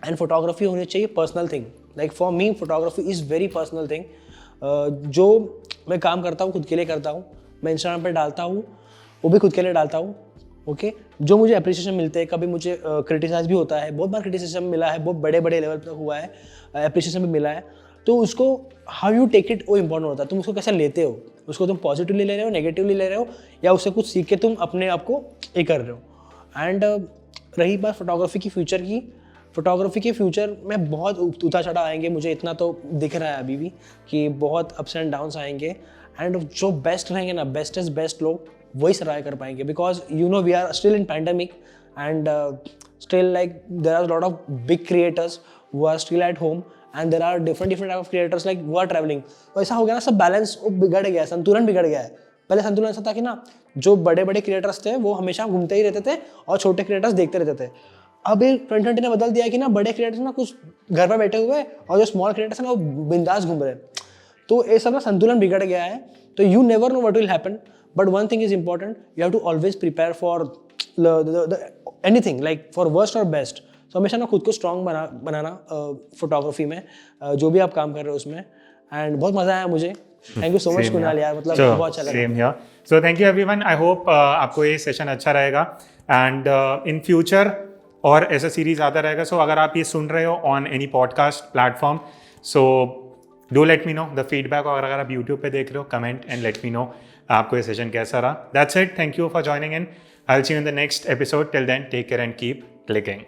एंड फोटोग्राफी होनी चाहिए personal thing. Like for me photography is very personal thing. जो मैं काम करता हूँ खुद के लिए करता हूँ, मैं इंस्टाग्राम पर डालता हूँ वो भी खुद के लिए डालता हूँ। ओके जो मुझे अप्रिसिएशन मिलते हैं, कभी मुझे क्रिटिसाइज भी होता है, बहुत बार क्रिटिसिज्म मिला है, बहुत बड़े बड़े लेवल पर हुआ है, अप्रिसिएशन भी मिला है। तो उसको हाउ यू टेक इट वो इंपॉर्टेंट होता है। तुम उसको कैसे लेते हो, उसको तुम पॉजिटिवली ले रहे हो, नेगेटिवली ले रहे हो, या उससे कुछ सीख के तुम अपने आप को ये कर रहे हो। एंड रही बात फोटोग्राफी की फ्यूचर की, फोटोग्राफी के फ्यूचर में बहुत उतार चढ़ाव आएंगे, मुझे इतना तो दिख रहा है अभी भी कि बहुत अप्स एंड डाउन्स आएंगे। एंड जो बेस्ट रहेंगे ना, बेस्टेस्ट बेस्ट लोग वही सर्वाइव कर पाएंगे, because you know we are still in pandemic and still like there are lot of big creators who are still at home, and there are different type of creators like who are travelling. तो ऐसा हो गया ना, सब balance बिगड़ गया है, संतुलन बिगड़ गया है। पहले संतुलन ऐसा था कि ना जो बड़े बड़े क्रिएटर्स थे वो हमेशा घूमते ही रहते थे और छोटे क्रिएटर्स देखते रहते थे। अब ये 2020 ने बदल दिया कि ना बड़े क्रिएटर्स ना कुछ घर पर बैठे हुए और जो स्मॉल क्रिएटर्स हैं ना वो बिंदास घूम रहे हैं। तो ये सब ना संतुलन बिगड़ गया है। तो you never know what will happen, but one thing is important, you have to always prepare for anything, like for worst और बेस्ट। तो हमेशा ना खुद को स्ट्रॉन्ग बनाना फोटोग्राफी में, जो भी आप काम कर रहे हो उसमें। एंड बहुत मजा आया मुझे। Thank you so much Kunal यार, मतलब बहुत अच्छा लगा। Same here. So thank you everyone, I hope आपको ये सेशन अच्छा रहेगा एंड इन फ्यूचर और ऐसा सीरीज आता रहेगा। सो अगर आप ये सुन रहे हो on any podcast platform, so do let me know the feedback, और अगर आप यूट्यूब पे देख रहे हो comment and let me know आपको ये सेशन कैसा रहा। That's it, thank you for joining in, I will see you in the next episode. Till then take care and keep clicking.